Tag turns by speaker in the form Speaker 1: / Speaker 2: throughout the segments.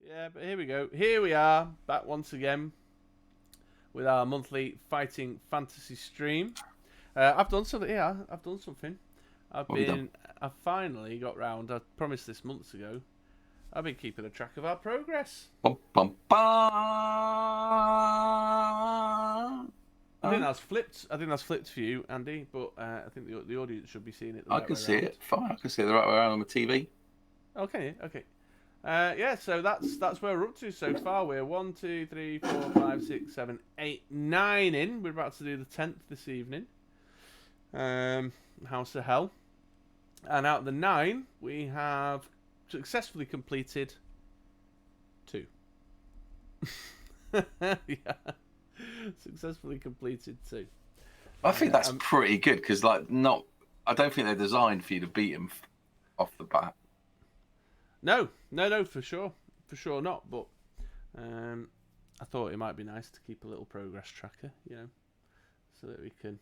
Speaker 1: Yeah, but here we go. Here we are, back once again with our monthly fighting fantasy stream. I've done something. Yeah, I've done something. I've
Speaker 2: What have you done?
Speaker 1: been. I finally got round. I promised this months ago. I've been keeping a track of our progress.
Speaker 2: Bum, bum, bum.
Speaker 1: I think
Speaker 2: Oh,
Speaker 1: that's flipped. I think that's flipped for you, Andy. But I think the audience should be seeing it the
Speaker 2: I
Speaker 1: right
Speaker 2: can
Speaker 1: way
Speaker 2: see
Speaker 1: around.
Speaker 2: it. Fine. I can see it the right way around on the TV.
Speaker 1: Okay, okay. Yeah, so that's where we're up to so far. We're 1, 2, 3, 4, 5, 6, 7, 8, 9 in. We're about to do the 10th this evening. House of Hell. And out of the 9, we have successfully completed 2. Yeah. Successfully completed 2.
Speaker 2: I think that's
Speaker 1: Um,
Speaker 2: pretty good because, I don't think they're designed for you to beat them off the bat.
Speaker 1: no, for sure. For sure not. But I thought it might be nice to keep a little progress tracker, so that we can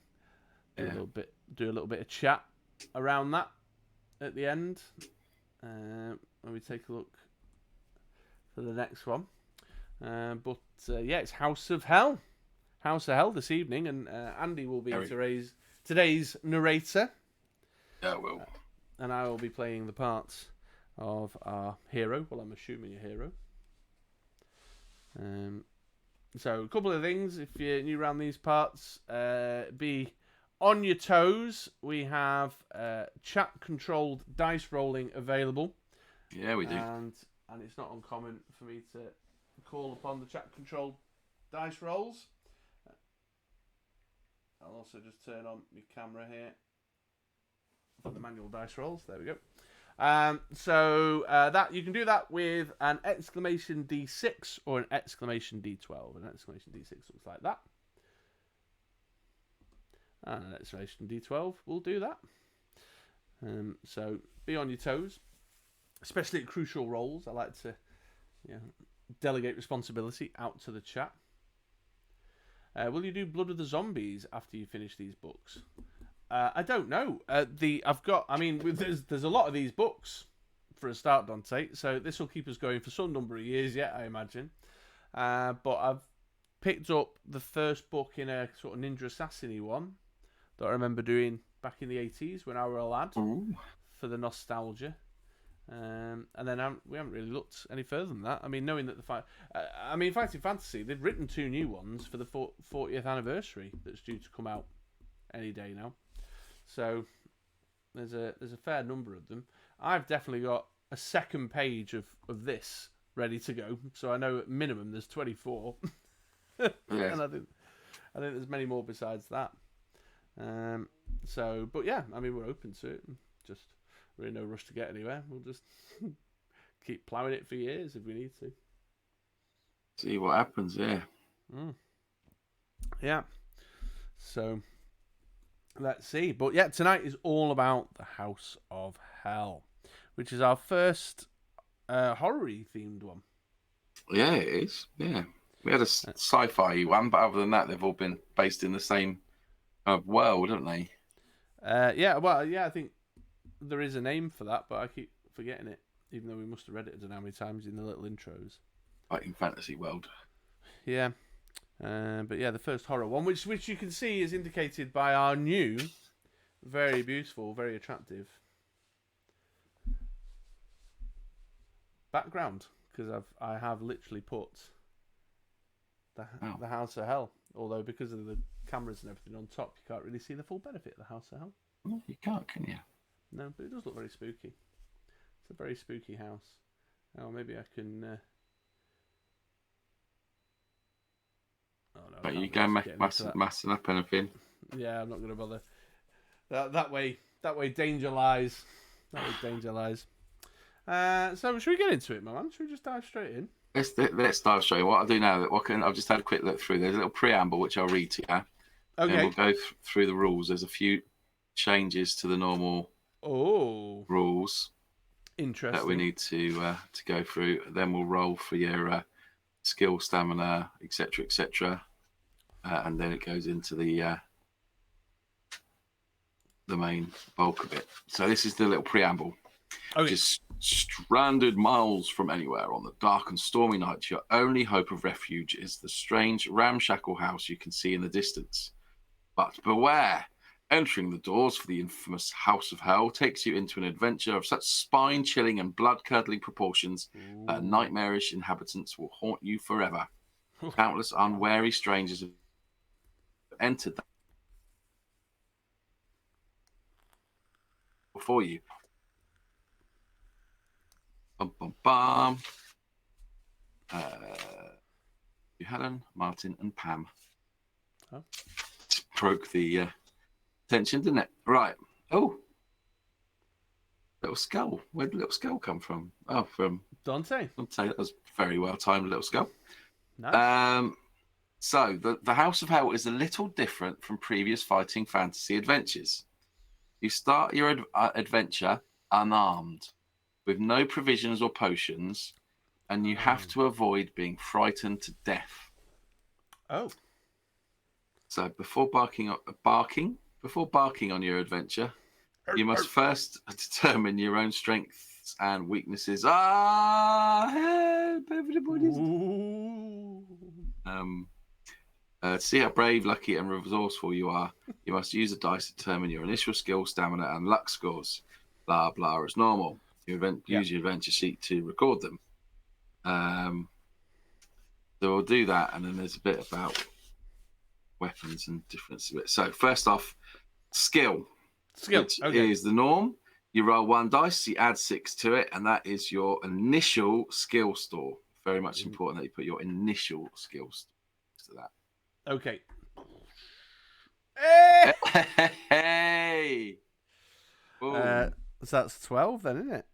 Speaker 1: do a little bit of chat around that at the end when we take a look for the next one. But it's House of Hell. House of Hell this evening, and Andy will be today's narrator.
Speaker 2: Yeah, well,
Speaker 1: And I will be playing the parts of our hero. Well, I'm assuming a hero. So a couple of things. If you're new around these parts, be on your toes. We have chat-controlled dice rolling available.
Speaker 2: yeah, we do.
Speaker 1: And it's not uncommon for me to call upon the chat-controlled dice rolls. I'll also just turn on my camera here for the manual dice rolls. There we go. So that you can do that with an exclamation D6 or an exclamation D12. An exclamation D6 looks like that. And an exclamation D12 will do that. So be on your toes, especially at crucial roles. I like to delegate responsibility out to the chat. Will you do Blood of the Zombies after you finish these books? I don't know. There's a lot of these books for a start, Dante. So this will keep us going for some number of years yet, I imagine. But I've picked up the first book in a sort of Ninja Assassin-y one that I remember doing back in the 80s when I was a lad.
Speaker 2: Ooh.
Speaker 1: For the nostalgia. And then we haven't really looked any further than that. I mean, knowing that Fighting Fantasy, they've written 2 new ones for the 40th anniversary that's due to come out any day now. So there's a fair number of them. I've definitely got a second page of this ready to go. So I know at minimum there's 24.
Speaker 2: Yeah.
Speaker 1: And I think there's many more besides that. But yeah, I mean, we're open to it. Just we're in no rush to get anywhere. We'll just keep ploughing it for years if we need to.
Speaker 2: See what happens, yeah.
Speaker 1: Yeah. So let's see. But yeah, tonight is all about the House of Hell, which is our first horror-y themed one.
Speaker 2: Yeah, it is. Yeah. We had a sci-fi one, but other than that, they've all been based in the same world, haven't they?
Speaker 1: I think there is a name for that, but I keep forgetting it, even though we must have read it I don't know how many times in the little intros.
Speaker 2: Fighting fantasy world.
Speaker 1: Yeah. But yeah, the first horror one, which you can see is indicated by our new, very beautiful, very attractive background, because I have literally put the House of Hell. Although because of the cameras and everything on top, you can't really see the full benefit of the House of Hell.
Speaker 2: No, you can't, can you?
Speaker 1: No, but it does look very spooky. It's a very spooky house. Oh, maybe I can. Oh no!
Speaker 2: But you go massing up anything.
Speaker 1: Yeah, I'm not going to bother. That way, danger lies. That way, danger lies. So should we get into it, my man? Should we just dive straight in?
Speaker 2: Let's dive straight in. What I'll do now, I've just had a quick look through. There's a little preamble which I'll read to you.
Speaker 1: Okay.
Speaker 2: And we'll go through the rules. There's a few changes to the normal rules.
Speaker 1: Interesting.
Speaker 2: That we need to go through. Then we'll roll for your skill, stamina, etc., and then it goes into the main bulk of it. So this is the little preamble.
Speaker 1: Okay.
Speaker 2: Just stranded miles from anywhere on the dark and stormy night, your only hope of refuge is the strange ramshackle house you can see in the distance. But beware! Entering the doors for the infamous House of Hell takes you into an adventure of such spine-chilling and blood-curdling proportions that nightmarish inhabitants will haunt you forever. Countless unwary strangers have entered that before you. Bum, bum, bum. Helen, Martin, and Pam.
Speaker 1: Oh.
Speaker 2: Broke the tension, didn't it? Right. Oh. Little skull. Where did Little Skull come from? Oh, from
Speaker 1: Dante.
Speaker 2: Dante. That was very well timed, Little Skull.
Speaker 1: Nice.
Speaker 2: So the House of Hell is a little different from previous fighting fantasy adventures. You start your adventure unarmed, with no provisions or potions, and you have to avoid being frightened to death.
Speaker 1: Oh.
Speaker 2: So before barking on your adventure, you must first determine your own strengths and weaknesses. Help, everybody! To see how brave, lucky, and resourceful you are, you must use a dice to determine your initial skill, stamina, and luck scores. Blah, blah, as normal. Use your adventure sheet to record them. So we'll do that, and then there's a bit about weapons and difference of it. So first off, skill. Which is the norm. You roll 1 dice, you add 6 to it, and that is your initial skill score. Very much important that you put your initial skills to that.
Speaker 1: Okay.
Speaker 2: Hey!
Speaker 1: So that's 12 then, isn't it?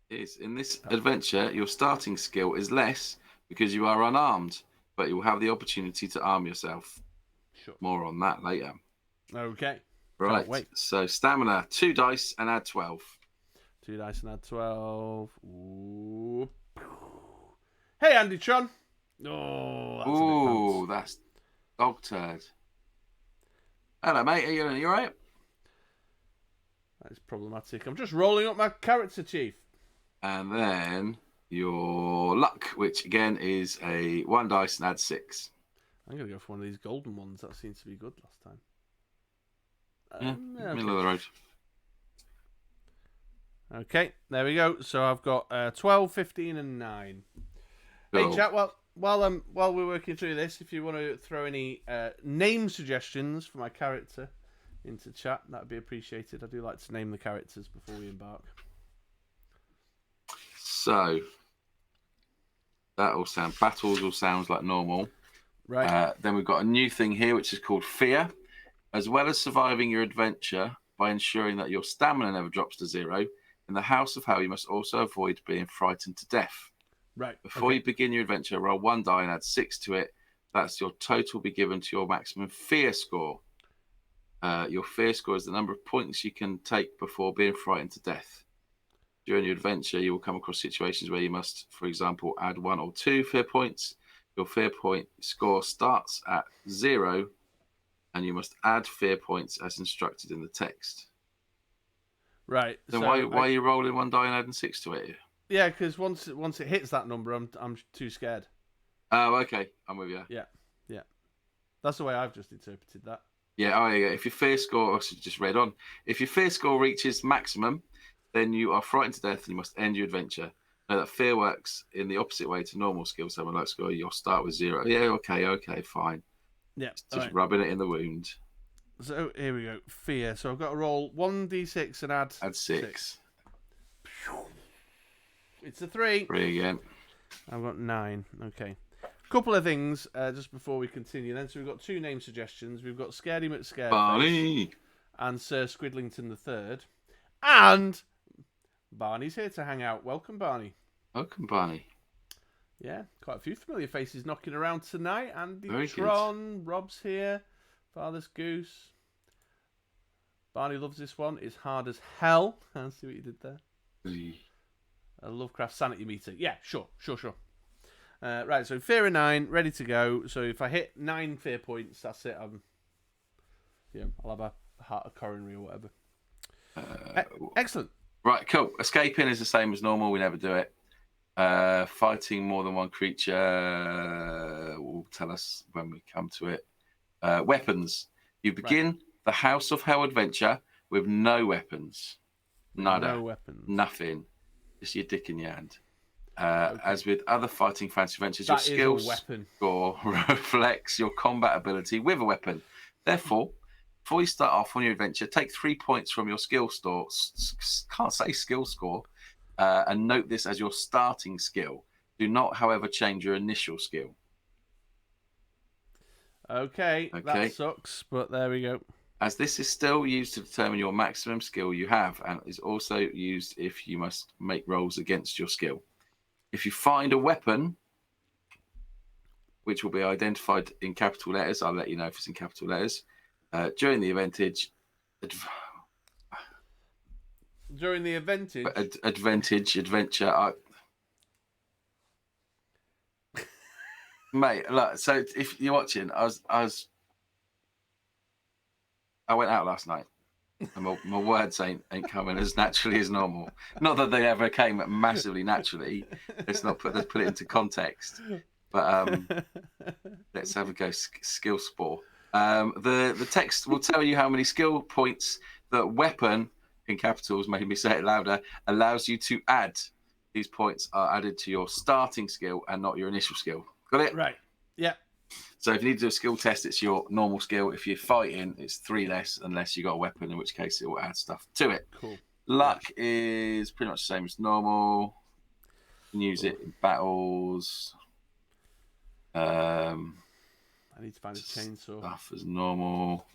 Speaker 2: It is. In this adventure, your starting skill is less because you are unarmed, but you will have the opportunity to arm yourself.
Speaker 1: Sure.
Speaker 2: More on that later.
Speaker 1: Okay.
Speaker 2: Right.
Speaker 1: Wait.
Speaker 2: So stamina, 2 dice and add 12.
Speaker 1: 2 dice and add 12. Ooh. Hey, Andy Tron. Oh,
Speaker 2: that's dog turd. Hello, mate. How you doing? You all right?
Speaker 1: That is problematic. I'm just rolling up my character, Chief.
Speaker 2: And then your luck, which again is a 1 dice and add 6.
Speaker 1: I'm going to go for one of these golden ones. That seems to be good last time.
Speaker 2: Middle of the road.
Speaker 1: Okay, there we go. So I've got 12, 15, and 9. Cool. Hey, chat. While we're working through this, if you want to throw any name suggestions for my character into chat, that'd be appreciated. I do like to name the characters before we embark.
Speaker 2: So battles all sounds like normal.
Speaker 1: Right.
Speaker 2: Then we've got a new thing here, which is called fear. As well as surviving your adventure by ensuring that your stamina never drops to 0, in the House of Hell, you must also avoid being frightened to death.
Speaker 1: Right.
Speaker 2: Before you begin your adventure, roll 1 die and add 6 to it. That's your total be given to your maximum fear score. Your fear score is the number of points you can take before being frightened to death. During your adventure, you will come across situations where you must, for example, add 1 or 2 fear points. Your fear point score starts at 0, and you must add fear points as instructed in the text.
Speaker 1: Right.
Speaker 2: Then why are you rolling 1 die and adding 6 to it?
Speaker 1: Yeah, because once it hits that number, I'm too scared.
Speaker 2: Oh, okay. I'm with you.
Speaker 1: Yeah. That's the way I've just interpreted that.
Speaker 2: Yeah. If your fear score, just read on. If your fear score reaches maximum, then you are frightened to death and you must end your adventure. Know that fear works in the opposite way to normal skill. So like score, you'll start with 0. Yeah. Okay. Fine.
Speaker 1: Yeah.
Speaker 2: Just rubbing it in the wound.
Speaker 1: So here we go. Fear. So I've got to roll 1d6 and add
Speaker 2: 6.
Speaker 1: It's a 3.
Speaker 2: 3 again.
Speaker 1: I've got 9. Okay. Couple of things just before we continue then. So we've got 2 name suggestions. We've got Scaredy McScareface
Speaker 2: Barney
Speaker 1: and Sir Squidlington III. And Barney's here to hang out. Welcome, Barney.
Speaker 2: Welcome, Barney.
Speaker 1: Yeah, quite a few familiar faces knocking around tonight. Andy
Speaker 2: Very
Speaker 1: Tron,
Speaker 2: good.
Speaker 1: Rob's here, Father's Goose. Barney loves this one. It's hard as hell. I see what you did there. A Lovecraft sanity meter. Yeah, sure. Right, so fear of 9, ready to go. So if I hit 9 fear points, that's it. I'll have a heart of coronary or whatever. Excellent.
Speaker 2: Right, cool. Escaping is the same as normal. We never do it. Fighting more than one creature will tell us when we come to it. Weapons. You begin the House of Hell adventure with no weapons. Nada.
Speaker 1: No weapons.
Speaker 2: Nothing. Just your dick in your hand. As with other fighting fantasy adventures, your skill score reflects your combat ability with a weapon. Therefore, before you start off on your adventure, take 3 points from your skill score. Can't say skill score. And note this as your starting skill. Do not, however, change your initial skill.
Speaker 1: Okay, that sucks, but there we go.
Speaker 2: As this is still used to determine your maximum skill you have, and is also used if you must make rolls against your skill. If you find a weapon, which will be identified in capital letters, I'll let you know if it's in capital letters, during the adventure, mate. Look, so if you're watching, I went out last night, and my words ain't coming as naturally as normal. Not that they ever came massively naturally. Let's put it into context. But let's have a go. Skill spore. The text will tell you how many skill points that weapon, in capitals, made me say it louder, allows you to add. These points are added to your starting skill and not your initial skill. Got it?
Speaker 1: Right. Yeah.
Speaker 2: So if you need to do a skill test, it's your normal skill. If you're fighting, it's 3 less, unless you got a weapon, in which case it will add stuff to it.
Speaker 1: Cool.
Speaker 2: Luck is pretty much the same as normal. You can use it in battles.
Speaker 1: I need to find a chainsaw.
Speaker 2: Stuff as normal.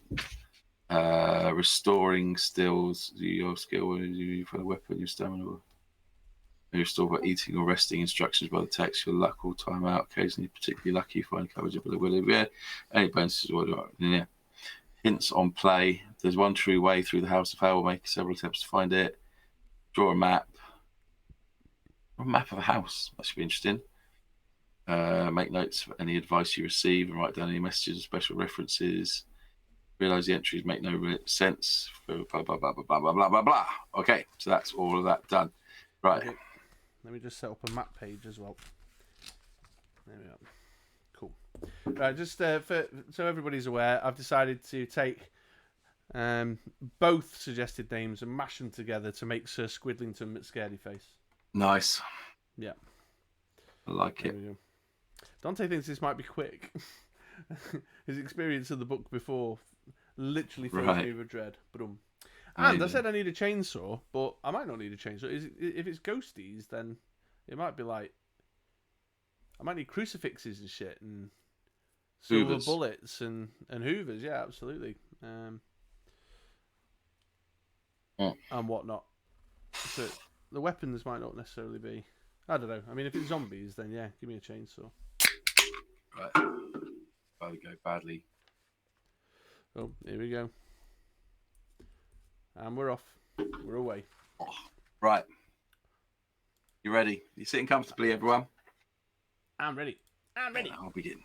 Speaker 2: Restoring stills your skill when you find a weapon, your stamina. You're still by eating or resting instructions by the text. Your luck will time out. Occasionally, particularly lucky, you find coverage of the any bonuses. Yeah. Hints on play. There's one true way through the House of Hell. We'll make several attempts to find it. Draw a map. A map of a house. That should be interesting. Make notes of any advice you receive and write down any messages and special references. Realize the entries make no sense. Blah, blah, blah, blah, blah, blah, blah, blah, blah. Okay, so that's all of that done. Right.
Speaker 1: Okay. Let me just set up a map page as well. There we go. Cool. Right, just so everybody's aware, I've decided to take both suggested names and mash them together to make Sir Squidlington McScaredyface.
Speaker 2: Nice.
Speaker 1: Yeah.
Speaker 2: I like it.
Speaker 1: Dante thinks this might be quick. His experience of the book before literally fills me with dread. And I said I need a chainsaw, but I might not need a chainsaw. If it's ghosties, then it might be like I might need crucifixes and shit and silver bullets and hoovers. Yeah, absolutely. And whatnot. So the weapons might not necessarily be. I don't know. I mean, if it's zombies, then yeah, give me a chainsaw.
Speaker 2: Right. I'll go badly.
Speaker 1: Oh, here we go. And we're off. We're away.
Speaker 2: Right. You ready? You sitting comfortably, everyone?
Speaker 1: I'm ready.
Speaker 2: I'll begin.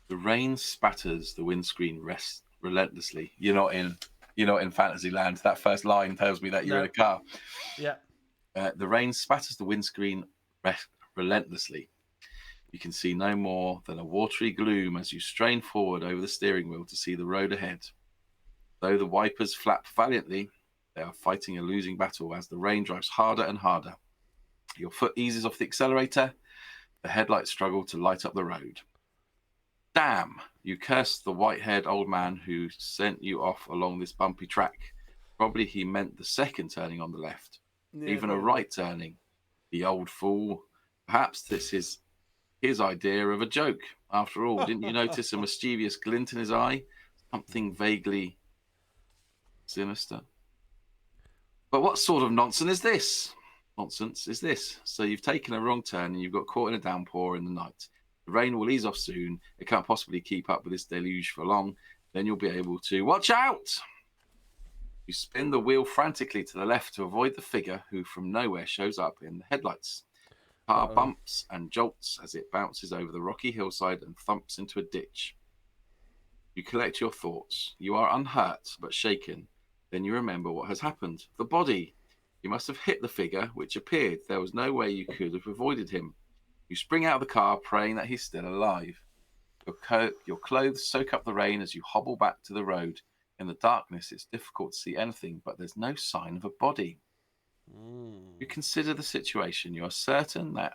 Speaker 2: The rain spatters the windscreen relentlessly. You're not in fantasy land. That first line tells me that you're in a car.
Speaker 1: Yeah.
Speaker 2: The rain spatters the windscreen relentlessly. You can see no more than a watery gloom as you strain forward over the steering wheel to see the road ahead. Though the wipers flap valiantly, they are fighting a losing battle as the rain drives harder and harder. Your foot eases off the accelerator. The headlights struggle to light up the road. Damn! You curse the white-haired old man who sent you off along this bumpy track. Probably he meant the second turning on the left. Yeah, even probably. A right turning. The old fool. Perhaps this is his idea of a joke. After all, didn't you notice a mischievous glint in his eye? Something vaguely sinister. But what sort of nonsense is this? So you've taken a wrong turn and you've got caught in a downpour in the night. The rain will ease off soon. It can't possibly keep up with this deluge for long. Then you'll be able to watch out. You spin the wheel frantically to the left to avoid the figure who from nowhere shows up in the headlights. The car bumps and jolts as it bounces over the rocky hillside and thumps into a ditch. You collect your thoughts. You are unhurt but shaken. Then you remember what has happened. The body. You must have hit the figure, which appeared. There was no way you could have avoided him. You spring out of the car, praying that he's still alive. Your clothes soak up the rain as you hobble back to the road. In the darkness, it's difficult to see anything, but there's no sign of a body. You consider the situation. You are certain that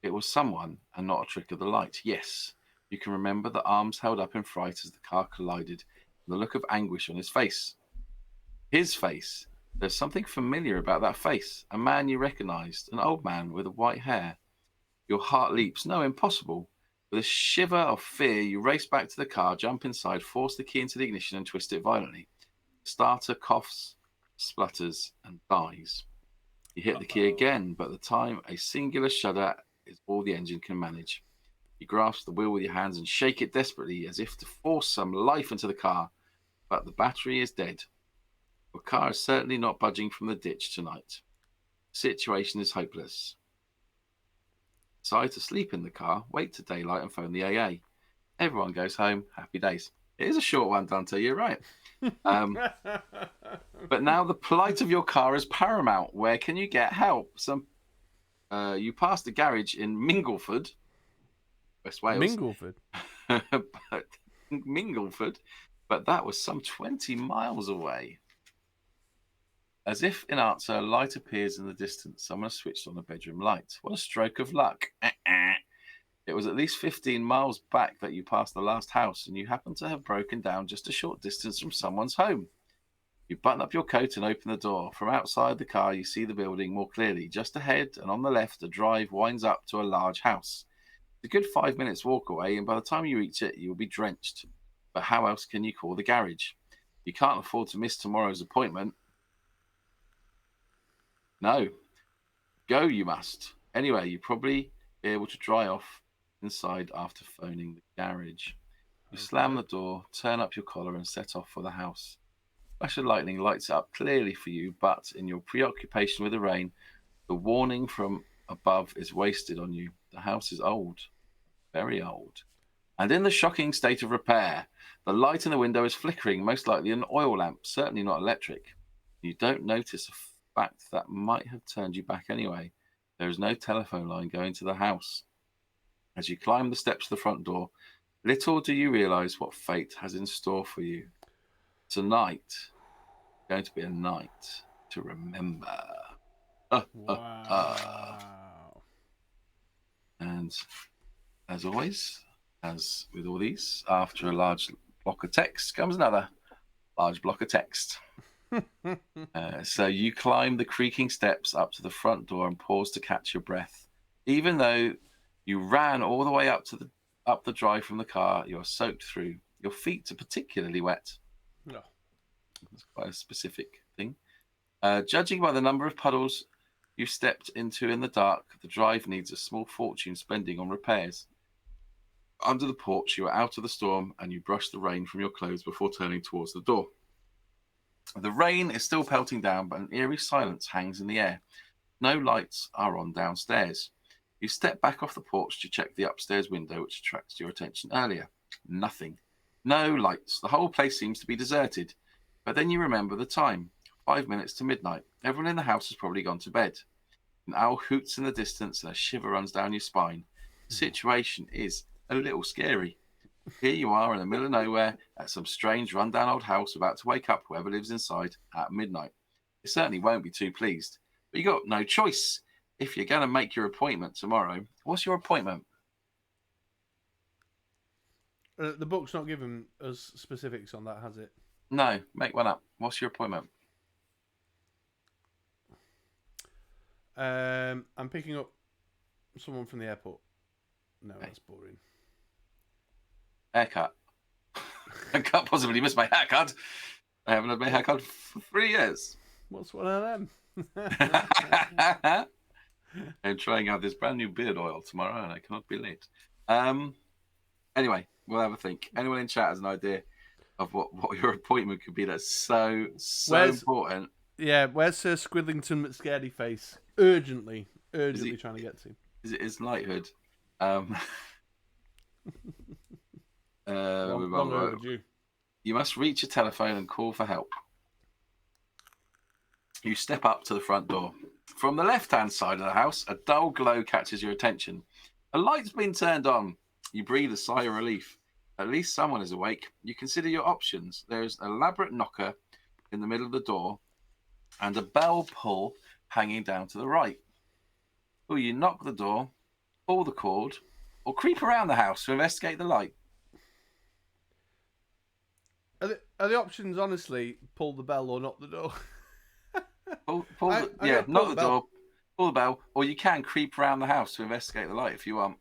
Speaker 2: it was someone and not a trick of the light. Yes, you can remember the arms held up in fright as the car collided, and the look of anguish on his face. His face. There's something familiar about that face. A man you recognized, an old man with white hair. Your heart leaps. No, impossible. With a shiver of fear, you race back to the car, jump inside, force the key into the ignition, and twist it violently. The starter coughs, splutters, and dies. You hit the key again, but the time a singular shudder is all the engine can manage. You grasp the wheel with your hands and shake it desperately as if to force some life into the car, but the battery is dead. Your car is certainly not budging from the ditch tonight. The situation is hopeless. Decide to sleep in the car, wait to daylight, and phone the AA. Everyone goes home. Happy days. It is a short one, Dante. You're right. But now the plight of your car is paramount. Where can you get help? You passed a garage in Mingleford, West Wales. Mingleford, but that was some 20 miles away. As if in answer, a light appears in the distance. Someone has switched on the bedroom light. What a stroke of luck. It was at least 15 miles back that you passed the last house, and you happen to have broken down just a short distance from someone's home. You button up your coat and open the door. From outside the car, you see the building more clearly. Just ahead and on the left, a drive winds up to a large house. It's a good 5 minutes walk away, and by the time you reach it, you'll be drenched. But how else can you call the garage? You can't afford to miss tomorrow's appointment. No. Go you must. Anyway, you'll probably be able to dry off inside after phoning the garage. You slam the door, turn up your collar, and set off for the house. Flash of lightning lights it up clearly for you, but in your preoccupation with the rain, the warning from above is wasted on you. The house is old, very old, and in the shocking state of repair. The light in the window is flickering, most likely an oil lamp, certainly not electric. You don't notice a fact that might have turned you back anyway. There is no telephone line going to the house. As you climb the steps to the front door, little do you realize what fate has in store for you. Tonight is going to be a night to remember.
Speaker 1: Wow.
Speaker 2: And as always, as with all these, after a large block of text comes another large block of text. So you climb the creaking steps up to the front door and pause to catch your breath. Even though you ran all the way up the drive from the car, you are soaked through. Your feet are particularly wet.
Speaker 1: No.
Speaker 2: That's quite a specific thing. Judging by the number of puddles you stepped into in the dark, the drive needs a small fortune spending on repairs. Under the porch, you are out of the storm and you brush the rain from your clothes before turning towards the door. The rain is still pelting down, but an eerie silence hangs in the air. No lights are on downstairs. You step back off the porch to check the upstairs window, which attracts your attention earlier. Nothing. No lights. The whole place seems to be deserted. But then you remember the time. 5 minutes to midnight. Everyone in the house has probably gone to bed. An owl hoots in the distance and a shiver runs down your spine. The situation is a little scary. Here you are in the middle of nowhere at some strange rundown old house about to wake up whoever lives inside at midnight. They certainly won't be too pleased. But you got no choice. If you're going to make your appointment tomorrow, what's your appointment?
Speaker 1: The book's not given us specifics on that, has it?
Speaker 2: No, make one up. What's your appointment?
Speaker 1: I'm picking up someone from the airport. No, that's boring.
Speaker 2: Haircut. I can't possibly miss my haircut. I haven't had my haircut for 3 years.
Speaker 1: What's one of them?
Speaker 2: I'm trying out this brand new beard oil tomorrow and I cannot be late. Anyway, we'll have a think. Anyone in chat has an idea of what your appointment could be that's so important?
Speaker 1: Yeah, where's Sir Squidlington McScaredy Face? Urgently trying to get to.
Speaker 2: Is it his knighthood?
Speaker 1: Long overdue.
Speaker 2: You must reach a telephone and call for help. You step up to the front door. From the left-hand side of the house, a dull glow catches your attention. A light's been turned on. You breathe a sigh of relief. At least someone is awake. You consider your options. There is an elaborate knocker in the middle of the door and a bell pull hanging down to the right. Will you knock the door, pull the cord, or creep around the house to investigate the light?
Speaker 1: Are the options, honestly, pull the bell or knock the door?
Speaker 2: Knock the door, pull the bell, or you can creep around the house to investigate the light if you want.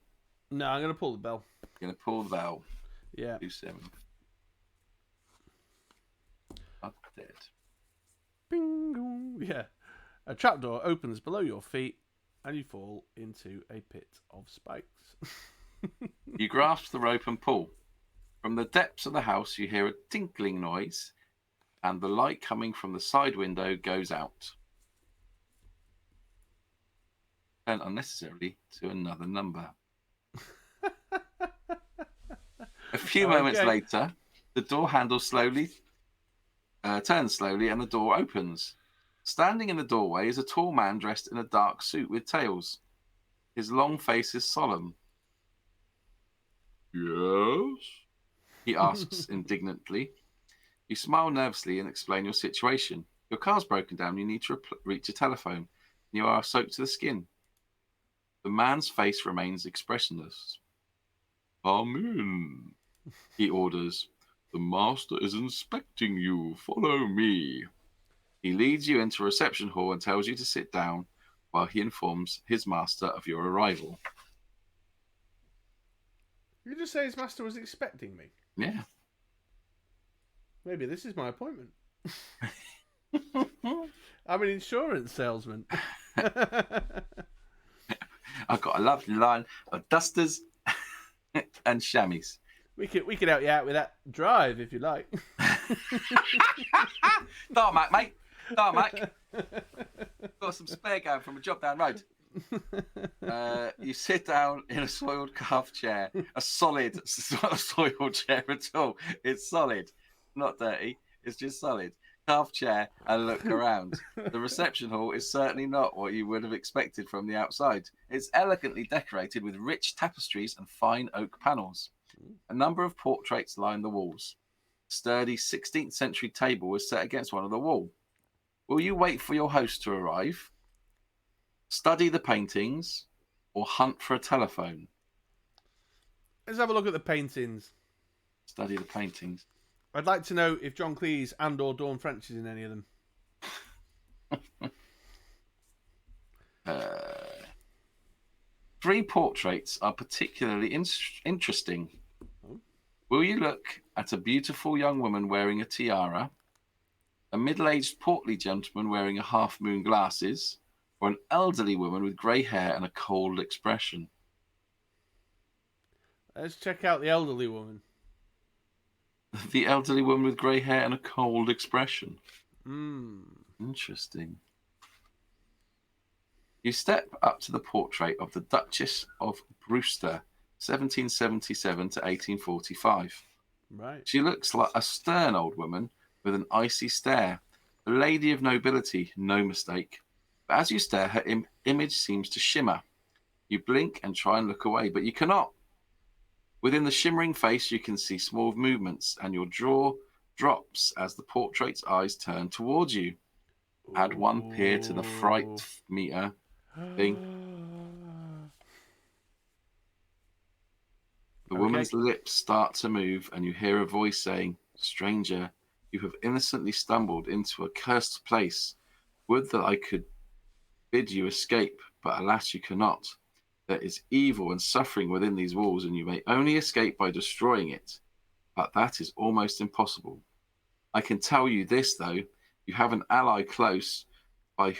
Speaker 1: No, I'm going to pull the bell.
Speaker 2: You're going to pull the bell.
Speaker 1: Yeah.
Speaker 2: 2-7. Up dead.
Speaker 1: Bingo. Yeah. A trapdoor opens below your feet and you fall into a pit of spikes.
Speaker 2: You grasp the rope and pull. From the depths of the house, you hear a tinkling noise, and the light coming from the side window goes out. Turn unnecessarily to another number. A few moments later, the door handle turns slowly, and the door opens. Standing in the doorway is a tall man dressed in a dark suit with tails. His long face is solemn. Yes? He asks indignantly. You smile nervously and explain your situation. Your car's broken down. You need to reach a telephone. You are soaked to the skin. The man's face remains expressionless. Come in, he orders. The master is inspecting you. Follow me. He leads you into a reception hall and tells you to sit down while he informs his master of your arrival.
Speaker 1: You just say his master was expecting me?
Speaker 2: Yeah.
Speaker 1: Maybe this is my appointment. I'm an insurance salesman.
Speaker 2: I've got a lovely line of dusters and chamois.
Speaker 1: We could help you out with that drive if you like.
Speaker 2: Tarmac, mate. Tarmac. Got some spare going from a job down the road. You sit down in a soiled carved chair. It's not a soiled chair at all. It's solid. Not dirty. It's just solid. Carved chair and look around. The reception hall is certainly not what you would have expected from the outside. It's elegantly decorated with rich tapestries and fine oak panels. A number of portraits line the walls. A sturdy 16th century table is set against one of the wall. Will you wait for your host to arrive, study the paintings, or hunt for a telephone?
Speaker 1: Let's have a look at the paintings.
Speaker 2: Study the paintings.
Speaker 1: I'd like to know if John Cleese and or Dawn French is in any of them.
Speaker 2: 3 portraits are particularly interesting. Will you look at a beautiful young woman wearing a tiara, a middle-aged portly gentleman wearing a half-moon glasses, or an elderly woman with grey hair and a cold expression?
Speaker 1: Let's check out the elderly woman.
Speaker 2: The elderly woman with grey hair and a cold expression. Interesting. You step up to the portrait of the Duchess of Brewster, 1777 to 1845.
Speaker 1: Right.
Speaker 2: She looks like a stern old woman with an icy stare. A lady of nobility, no mistake. But as you stare, her image seems to shimmer. You blink and try and look away, but you cannot. Within the shimmering face, you can see small movements, and your jaw drops as the portrait's eyes turn towards you. Add 1 peer to the fright meter. Thing. The woman's lips start to move, and you hear a voice saying, "Stranger, you have innocently stumbled into a cursed place. Would that I could bid you escape, but alas, you cannot. There is evil and suffering within these walls, and you may only escape by destroying it. But that is almost impossible. I can tell you this, though. You have an ally close by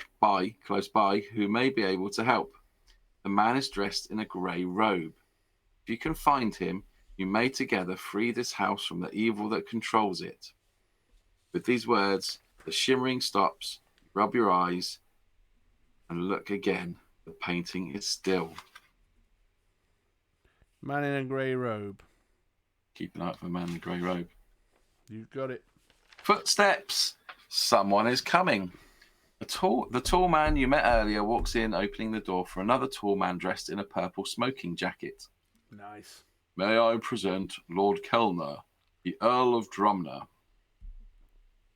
Speaker 2: who may be able to help. The man is dressed in a grey robe. If you can find him, you may together free this house from the evil that controls it." With these words, the shimmering stops. Rub your eyes and look again. The painting is still.
Speaker 1: Man in a grey robe.
Speaker 2: Keep an eye out for the man in the grey robe.
Speaker 1: You've got it.
Speaker 2: Footsteps. Someone is coming. The tall man you met earlier walks in, opening the door for another tall man dressed in a purple smoking jacket.
Speaker 1: Nice.
Speaker 2: May I present Lord Kellner, the Earl of Drumner,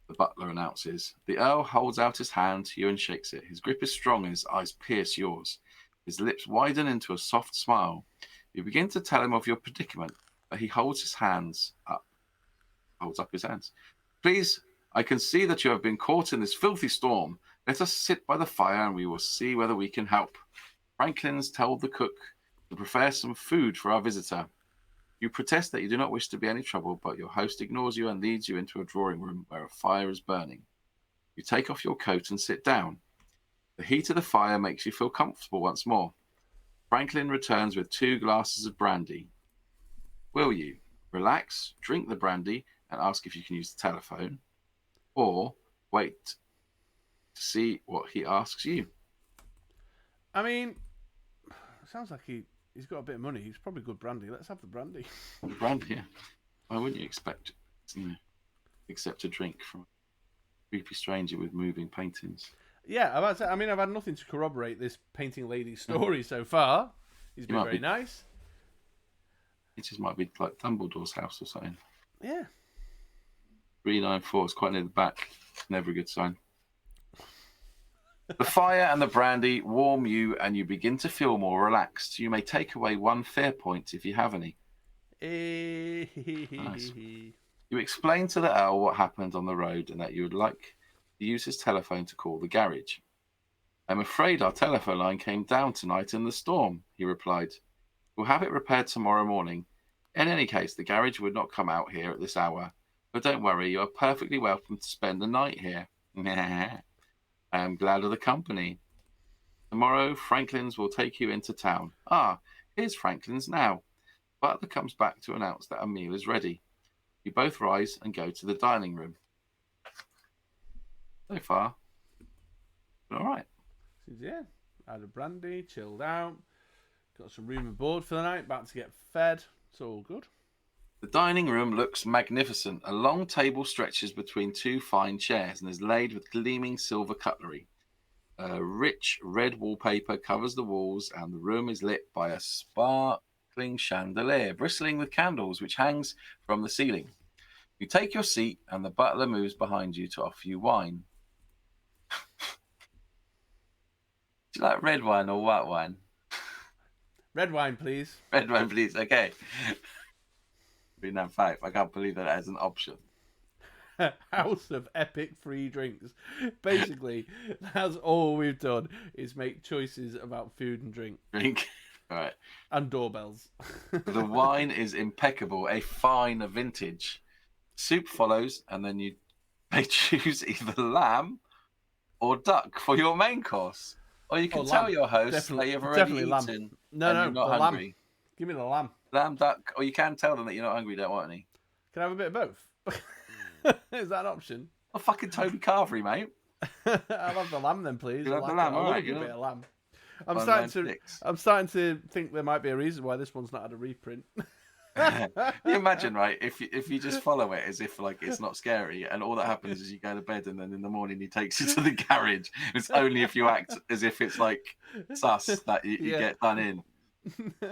Speaker 2: the butler announces. The Earl holds out his hand to you and shakes it. His grip is strong and his eyes pierce yours. His lips widen into a soft smile. You begin to tell him of your predicament, but he holds up his hands. Please, I can see that you have been caught in this filthy storm. Let us sit by the fire and we will see whether we can help. Franklin's told the cook to prepare some food for our visitor. You protest that you do not wish to be any trouble, but your host ignores you and leads you into a drawing room where a fire is burning. You take off your coat and sit down. The heat of the fire makes you feel comfortable once more. Franklin returns with 2 glasses of brandy. Will you relax, drink the brandy, and ask if you can use the telephone, or wait to see what he asks you?
Speaker 1: I mean, sounds like he's got a bit of money. He's probably good brandy. Let's have the brandy.
Speaker 2: The brandy, yeah. Why wouldn't you expect a drink from a creepy stranger with moving paintings?
Speaker 1: Yeah, I've had nothing to corroborate this painting lady's story so far. He's been very nice.
Speaker 2: It just might be like Dumbledore's house or something.
Speaker 1: Yeah.
Speaker 2: 394 is quite near the back. Never a good sign. The fire and the brandy warm you and you begin to feel more relaxed. You may take away 1 fear point if you have any. Nice. You explain to the Earl what happened on the road and that you would like to use his telephone to call the garage. I'm afraid our telephone line came down tonight in the storm, he replied. We'll have it repaired tomorrow morning. In any case, the garage would not come out here at this hour. But don't worry, you are perfectly welcome to spend the night here. I am glad of the company. Tomorrow, Franklin's will take you into town. Ah, here's Franklin's now. Butler comes back to announce that a meal is ready. You both rise and go to the dining room. So far, all right.
Speaker 1: Yeah, had a brandy, chilled out, got some room and board for the night, about to get fed. It's all good.
Speaker 2: The dining room looks magnificent. A long table stretches between 2 fine chairs and is laid with gleaming silver cutlery. A rich red wallpaper covers the walls, and the room is lit by a sparkling chandelier, bristling with candles, which hangs from the ceiling. You take your seat, and the butler moves behind you to offer you wine. Do you like red wine or white wine?
Speaker 1: Red wine, please.
Speaker 2: Red wine, please. Okay. 395. I can't believe that as an option.
Speaker 1: House of epic free drinks. Basically, that's all we've done is make choices about food and drink.
Speaker 2: All right.
Speaker 1: And doorbells.
Speaker 2: The wine is impeccable, a fine vintage. Soup follows, and then you may choose either lamb or duck for your main course. Or you can tell your host that you've already eaten
Speaker 1: lamb.
Speaker 2: No, you're not hungry.
Speaker 1: Lamb. Give me the lamb.
Speaker 2: Lamb, duck, or you can tell them that you're not hungry, don't want any.
Speaker 1: Can I have a bit of both? Is that an option?
Speaker 2: Oh, fucking Toby Carvery, mate.
Speaker 1: I'll have the lamb then, please.
Speaker 2: You'll have the lamb, all right.
Speaker 1: A bit of lamb. I'm starting to think there might be a reason why this one's not had a reprint.
Speaker 2: You imagine, right? If you just follow it as if like it's not scary, and all that happens is you go to bed, and then in the morning he takes you to the garage. It's only if you act as if it's like sus that you get done in.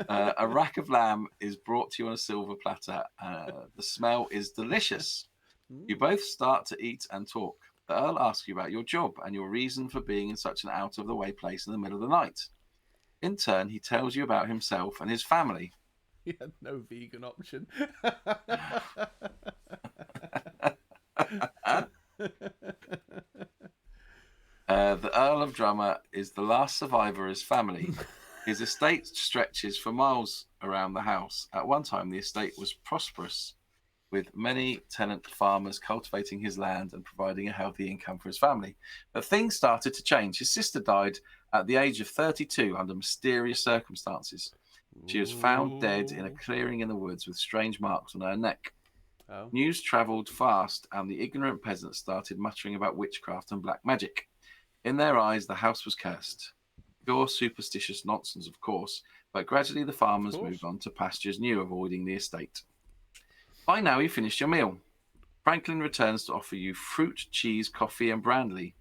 Speaker 2: A rack of lamb is brought to you on a silver platter. The smell is delicious. You both start to eat and talk. The Earl asks you about your job and your reason for being in such an out-of-the-way place in the middle of the night. In turn, he tells you about himself and his family.
Speaker 1: He had no vegan option.
Speaker 2: The Earl of Drummer is the last survivor of his family. His estate stretches for miles around the house. At one time, the estate was prosperous, with many tenant farmers cultivating his land and providing a healthy income for his family. But things started to change. His sister died at the age of 32 under mysterious circumstances. She was found dead in a clearing in the woods with strange marks on her neck.
Speaker 1: Oh.
Speaker 2: News travelled fast, and the ignorant peasants started muttering about witchcraft and black magic. In their eyes, the house was cursed. Pure superstitious nonsense, of course, but gradually the farmers moved on to pastures new, avoiding the estate. By now, you finished your meal. Franklin returns to offer you fruit, cheese, coffee, and brandy.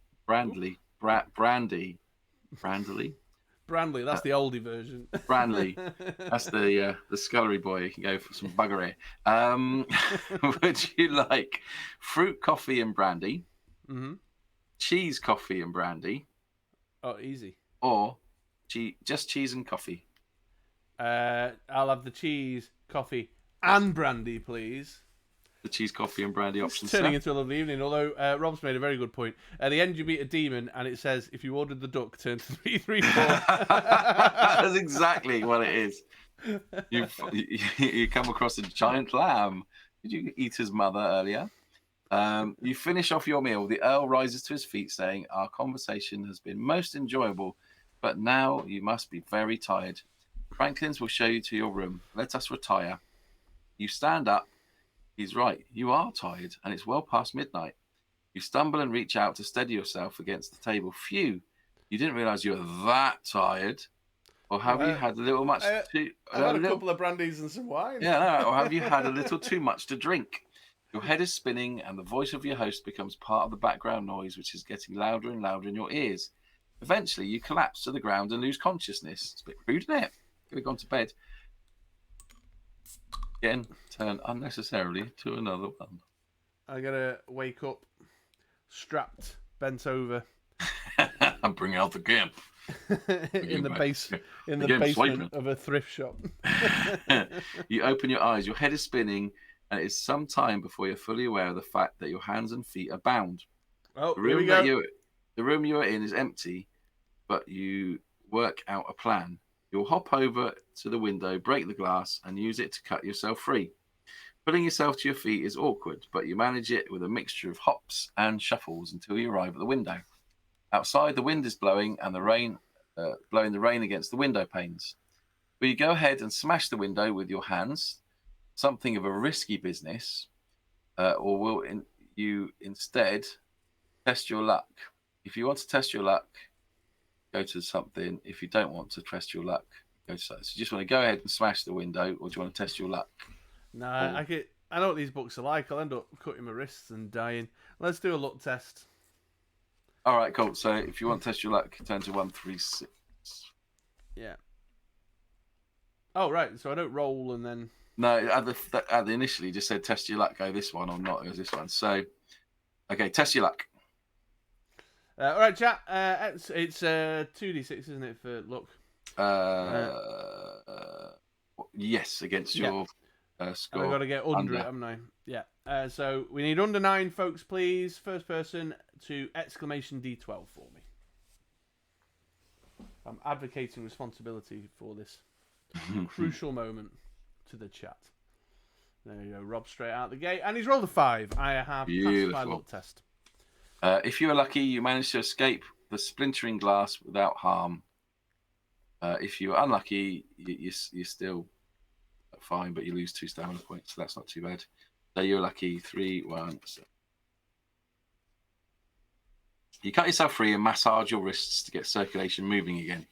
Speaker 2: Brandley.
Speaker 1: Brandley, that's the oldie version.
Speaker 2: Brandley. That's the scullery boy. You can go for some buggery. Would you like fruit coffee and brandy, cheese coffee and brandy,
Speaker 1: Oh, easy.
Speaker 2: or just cheese and coffee?
Speaker 1: I'll have the cheese, coffee, and brandy, please.
Speaker 2: The cheese, coffee, and brandy options.
Speaker 1: Turning into a lovely evening. Although Rob's made a very good point. At the end, you meet a demon, and it says, "If you ordered the duck, turn to 334."
Speaker 2: That's exactly what it is. You come across a giant lamb. Did you eat his mother earlier? You finish off your meal. The Earl rises to his feet, saying, "Our conversation has been most enjoyable, but now you must be very tired. Franklin's will show you to your room. Let us retire." You stand up. He's right. You are tired, and it's well past midnight. You stumble and reach out to steady yourself against the table. Phew! You didn't realise you were that tired. Or have you had a little much too...
Speaker 1: I've had a couple of brandies and some wine.
Speaker 2: Yeah, no. Or have you had a little too much to drink? Your head is spinning, and the voice of your host becomes part of the background noise, which is getting louder and louder in your ears. Eventually, you collapse to the ground and lose consciousness. It's a bit rude, isn't it? Could have gone to bed. Again, turn unnecessarily to another one.
Speaker 1: I gotta wake up, strapped, bent over,
Speaker 2: and bring out the gimp
Speaker 1: in the basement of a thrift shop.
Speaker 2: You open your eyes. Your head is spinning, and it is some time before you're fully aware of the fact that your hands and feet are bound.
Speaker 1: Oh, here we go.
Speaker 2: The room you are in is empty, but you work out a plan. You'll hop over to the window, break the glass, and use it to cut yourself free. Pulling yourself to your feet is awkward, but you manage it with a mixture of hops and shuffles until you arrive at the window. Outside, the wind is blowing, and the rain, blowing the rain against the window panes. Will you go ahead and smash the window with your hands, something of a risky business, or will you instead test your luck? If you want to test your luck, go to something. If you don't want to test your luck, go to something. So you just want to go ahead and smash the window, or do you want to test your luck?
Speaker 1: No, I know what these books are like. I'll end up cutting my wrists and dying. Let's do a luck test.
Speaker 2: All right, cool. So if you want to test your luck, turn to 136.
Speaker 1: Yeah. Oh, right. So I don't roll and then...
Speaker 2: No, at the initially just said test your luck, go this one, or not go this one. So, okay, test your luck.
Speaker 1: All right, chat. It's 2d6, isn't it, for luck?
Speaker 2: Yes, against your score.
Speaker 1: I've got to get under it, haven't I? Yeah. So we need under 9, folks, please. First person to exclamation D12 for me. I'm advocating responsibility for this crucial moment to the chat. There you go. Rob straight out the gate. And he's rolled a 5. I have passed my luck test.
Speaker 2: If you are lucky, you manage to escape the splintering glass without harm. If you are unlucky, you're still fine, but you lose 2 stamina points, so that's not too bad. So you're lucky. 3, 1. So. You cut yourself free and massage your wrists to get circulation moving again.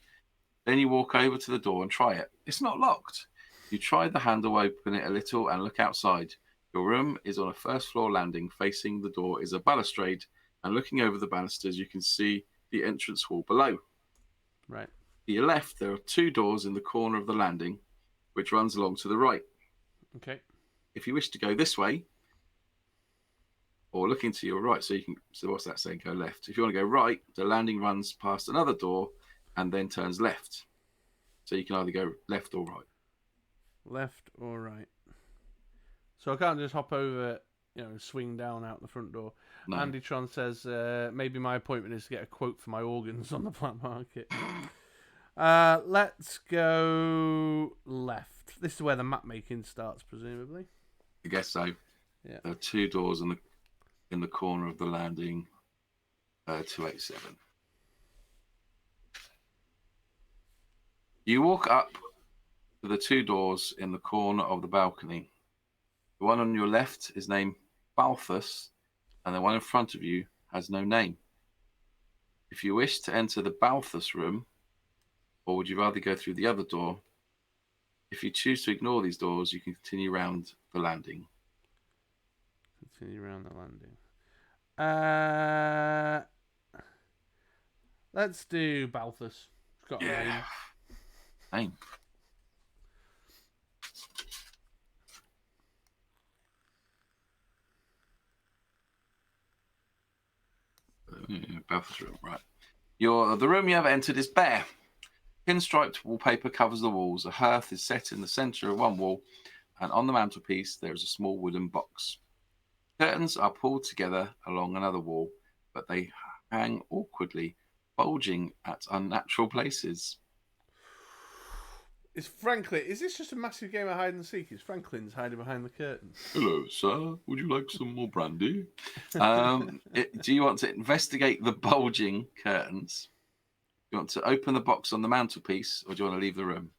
Speaker 2: Then you walk over to the door and try it. It's not locked. You try the handle, open it a little, and look outside. Your room is on a first-floor landing. Facing the door is a balustrade, and looking over the balusters, you can see the entrance hall below.
Speaker 1: Right.
Speaker 2: To your left, there are 2 doors in the corner of the landing, which runs along to the right.
Speaker 1: Okay.
Speaker 2: If you wish to go this way, or looking to your right, so what's that saying? Go left. If you want to go right, the landing runs past another door and then turns left. So you can either go left or right.
Speaker 1: Left or right. So I can't just hop over, and swing down out the front door. No. Andy Tron says, maybe my appointment is to get a quote for my organs on the black market. Let's go left. This is where the map making starts, presumably.
Speaker 2: I guess so.
Speaker 1: Yeah.
Speaker 2: There are 2 doors in the corner of the landing. 287. You walk up to the 2 doors in the corner of the balcony. The one on your left is named Balthus, and the one in front of you has no name. If you wish to enter the Balthus room, or would you rather go through the other door? If you choose to ignore these doors, you can continue around the landing.
Speaker 1: Continue around the landing. Let's do Balthus. It's got a name.
Speaker 2: Yeah. Name. Balthus room, right. The room you have entered is bare. Pinstriped wallpaper covers the walls. A hearth is set in the centre of one wall, and on the mantelpiece there is a small wooden box. Curtains are pulled together along another wall, but they hang awkwardly, bulging at unnatural places.
Speaker 1: Is this just a massive game of hide and seek? Is Franklin's hiding behind the curtain?
Speaker 2: Hello, sir. Would you like some more brandy? Do you want to investigate the bulging curtains? Do you want to open the box on the mantelpiece, or do you want to leave the room?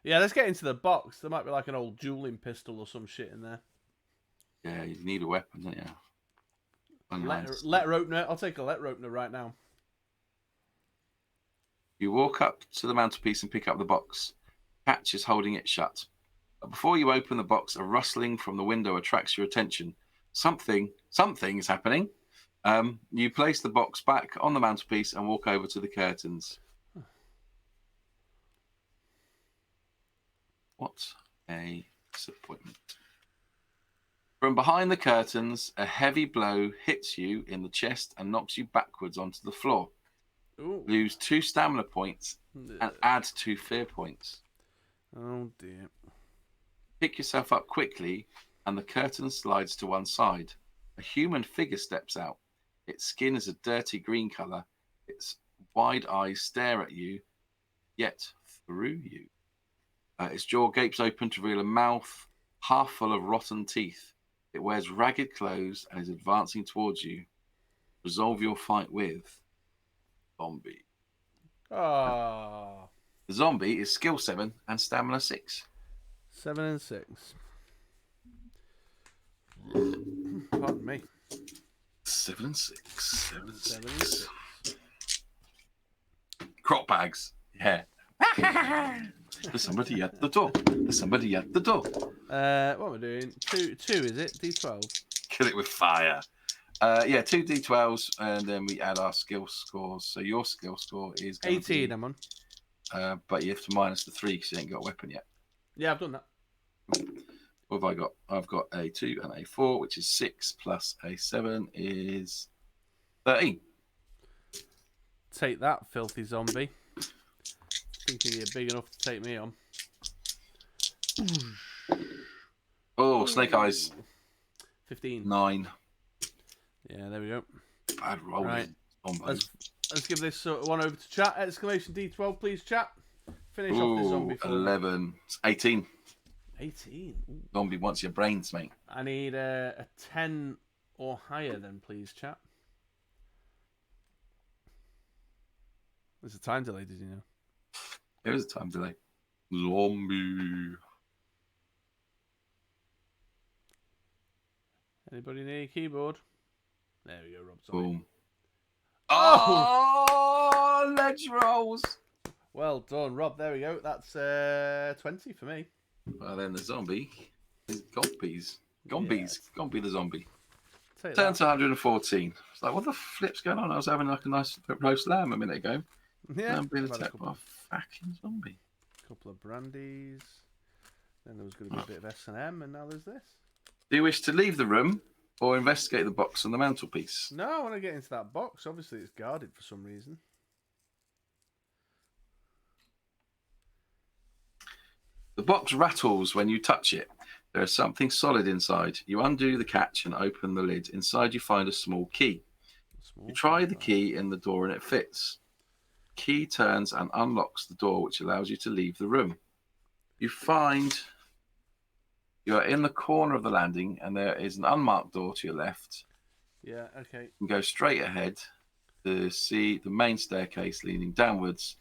Speaker 1: Yeah, let's get into the box. There might be like an old dueling pistol or some shit in there.
Speaker 2: Yeah, you need a weapon, don't you?
Speaker 1: Letter opener. I'll take a letter opener right now.
Speaker 2: You walk up to the mantelpiece and pick up the box. Catch is holding it shut. But before you open the box, a rustling from the window attracts your attention. Something is happening. You place the box back on the mantelpiece and walk over to the curtains. What a disappointment. From behind the curtains, a heavy blow hits you in the chest and knocks you backwards onto the floor.
Speaker 1: Ooh.
Speaker 2: Lose 2 stamina points and add 2 fear points.
Speaker 1: Oh dear.
Speaker 2: Pick yourself up quickly and the curtain slides to one side. A human figure steps out. Its skin is a dirty green colour. Its wide eyes stare at you, yet through you. Its jaw gapes open to reveal a mouth half full of rotten teeth. It wears ragged clothes and is advancing towards you. Resolve your fight with zombie.
Speaker 1: Ah.
Speaker 2: The zombie is skill 7 and stamina 6.
Speaker 1: 7 and 6. Pardon me.
Speaker 2: 7 and 6. 7 and
Speaker 1: 7
Speaker 2: 6.
Speaker 1: and 6.
Speaker 2: Crop bags. Yeah. There's somebody at the door. There's somebody at the door.
Speaker 1: What am I doing? Two is it? D12.
Speaker 2: Kill it with fire. Yeah, 2 D12s, and then we add our skill scores. So your skill score is
Speaker 1: 18. I'm on.
Speaker 2: But you have to minus the 3 because you ain't got a weapon yet.
Speaker 1: Yeah, I've done that.
Speaker 2: What have I got? I've got a 2 and a 4, which is 6 plus a 7 is 13.
Speaker 1: Take that, filthy zombie. Thinking you're big enough to take me on.
Speaker 2: Oh, snake eyes.
Speaker 1: 15.
Speaker 2: 9.
Speaker 1: Yeah, there we go.
Speaker 2: Bad roll.
Speaker 1: Right. Let's give this one over to chat. Exclamation D12, please, chat. Finish off this zombie.
Speaker 2: 11. 18.
Speaker 1: 18. Ooh.
Speaker 2: Zombie wants your brains, mate.
Speaker 1: I need a 10 or higher, then, please, chat. There's a time delay, did you know?
Speaker 2: There is a time delay. Zombie.
Speaker 1: Anybody need a keyboard? There we go, Rob. Zombie.
Speaker 2: Boom. Oh, ledge rolls.
Speaker 1: Well done, Rob. There we go. That's 20 for me.
Speaker 2: Well, then the zombie is Gombies. Gombies.
Speaker 1: Yeah.
Speaker 2: Gombi the zombie.
Speaker 1: Take
Speaker 2: Turn
Speaker 1: that.
Speaker 2: to 114. It's like, what the flip's going on? I was having like a nice roast lamb a minute ago.
Speaker 1: Yeah.
Speaker 2: I'm being
Speaker 1: I've had
Speaker 2: attacked by a fucking zombie.
Speaker 1: Couple of brandies. Then there was going to be a bit of S&M, and now there's this.
Speaker 2: Do you wish to leave the room or investigate the box on the mantelpiece?
Speaker 1: No, I want to get into that box. Obviously, it's guarded for some reason.
Speaker 2: The box rattles when you touch it. There is something solid inside. You undo the catch and open the lid. Inside you find a small key. You try the key in the door and it fits. Key turns and unlocks the door, which allows you to leave the room. You find you are in the corner of the landing and there is an unmarked door to your left.
Speaker 1: Yeah, okay.
Speaker 2: You can go straight ahead to see the main staircase leading downwards.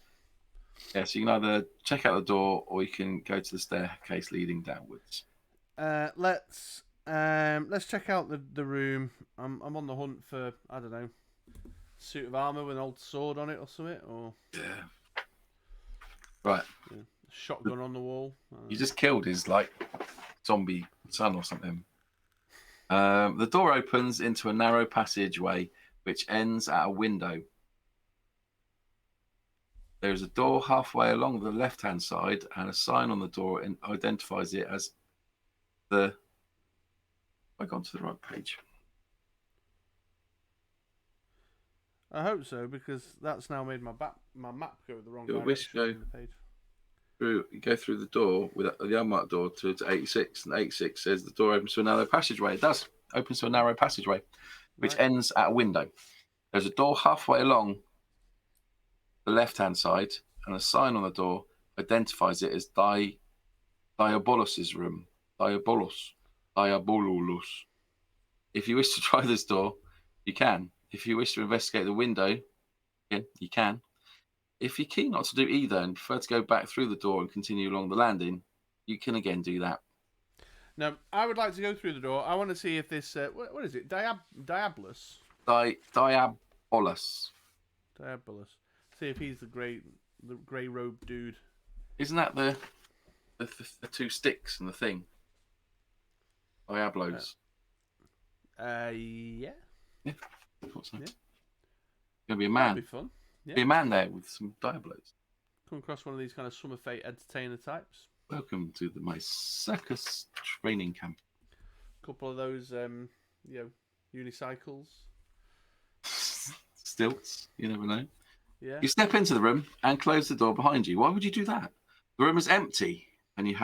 Speaker 2: Yeah, so you can either check out the door or you can go to the staircase leading downwards.
Speaker 1: Let's check out the room. I'm on the hunt for, I don't know, suit of armor with an old sword on it or something, or
Speaker 2: Yeah. Right.
Speaker 1: yeah, shotgun on the wall.
Speaker 2: You just killed his like zombie son or something. The door opens into a narrow passageway which ends at a window. There is a door halfway along the left-hand side, and a sign on the door identifies it as the. Have I gone to the right page?
Speaker 1: I hope so, because that's now made my map go the wrong
Speaker 2: Your
Speaker 1: direction
Speaker 2: go
Speaker 1: on the page.
Speaker 2: through. You go through the door with the unmarked door to 86, and 86 says the door opens to a narrow passageway. It does. Opens to a narrow passageway, which ends at a window. There's a door halfway along the left-hand side, and a sign on the door identifies it as Diabolus's room. Diabolus. If you wish to try this door, you can. If you wish to investigate the window, again, you can. If you're keen not to do either and prefer to go back through the door and continue along the landing, you can again do that.
Speaker 1: Now, I would like to go through the door. I want to see if this... what is it? Diabolus?
Speaker 2: Diabolus.
Speaker 1: Diabolus. See if he's the grey robed dude.
Speaker 2: Isn't that the two sticks and the thing? Diablos.
Speaker 1: Yeah.
Speaker 2: Yeah. What's that? Yeah. Gonna be a man.
Speaker 1: That'd be fun. Yeah.
Speaker 2: Be a man there with some Diablos.
Speaker 1: Come across one of these kind of summer fete entertainer types.
Speaker 2: Welcome to my circus training camp.
Speaker 1: Couple of those, unicycles.
Speaker 2: Stilts. You never know.
Speaker 1: Yeah.
Speaker 2: You step into the room and close the door behind you. Why would you do that? The room is empty, and you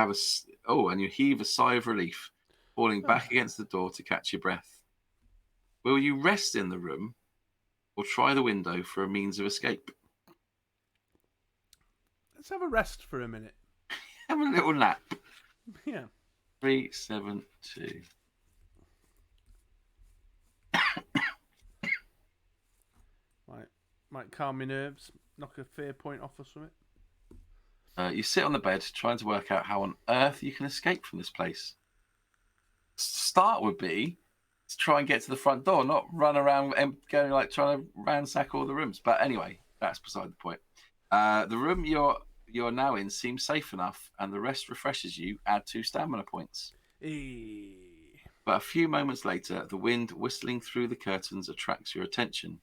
Speaker 2: heave a sigh of relief, falling back against the door to catch your breath. Will you rest in the room, or try the window for a means of escape?
Speaker 1: Let's have a rest for a minute.
Speaker 2: Have a little nap.
Speaker 1: Yeah.
Speaker 2: 372.
Speaker 1: Might calm my nerves, knock a fear point off or something.
Speaker 2: You sit on the bed trying to work out how on earth you can escape from this place. Start would be to try and get to the front door, not run around and going like trying to ransack all the rooms. But anyway, that's beside the point. The room you're now in seems safe enough, and the rest refreshes you. Add 2 stamina points. But a few moments later, the wind whistling through the curtains attracts your attention.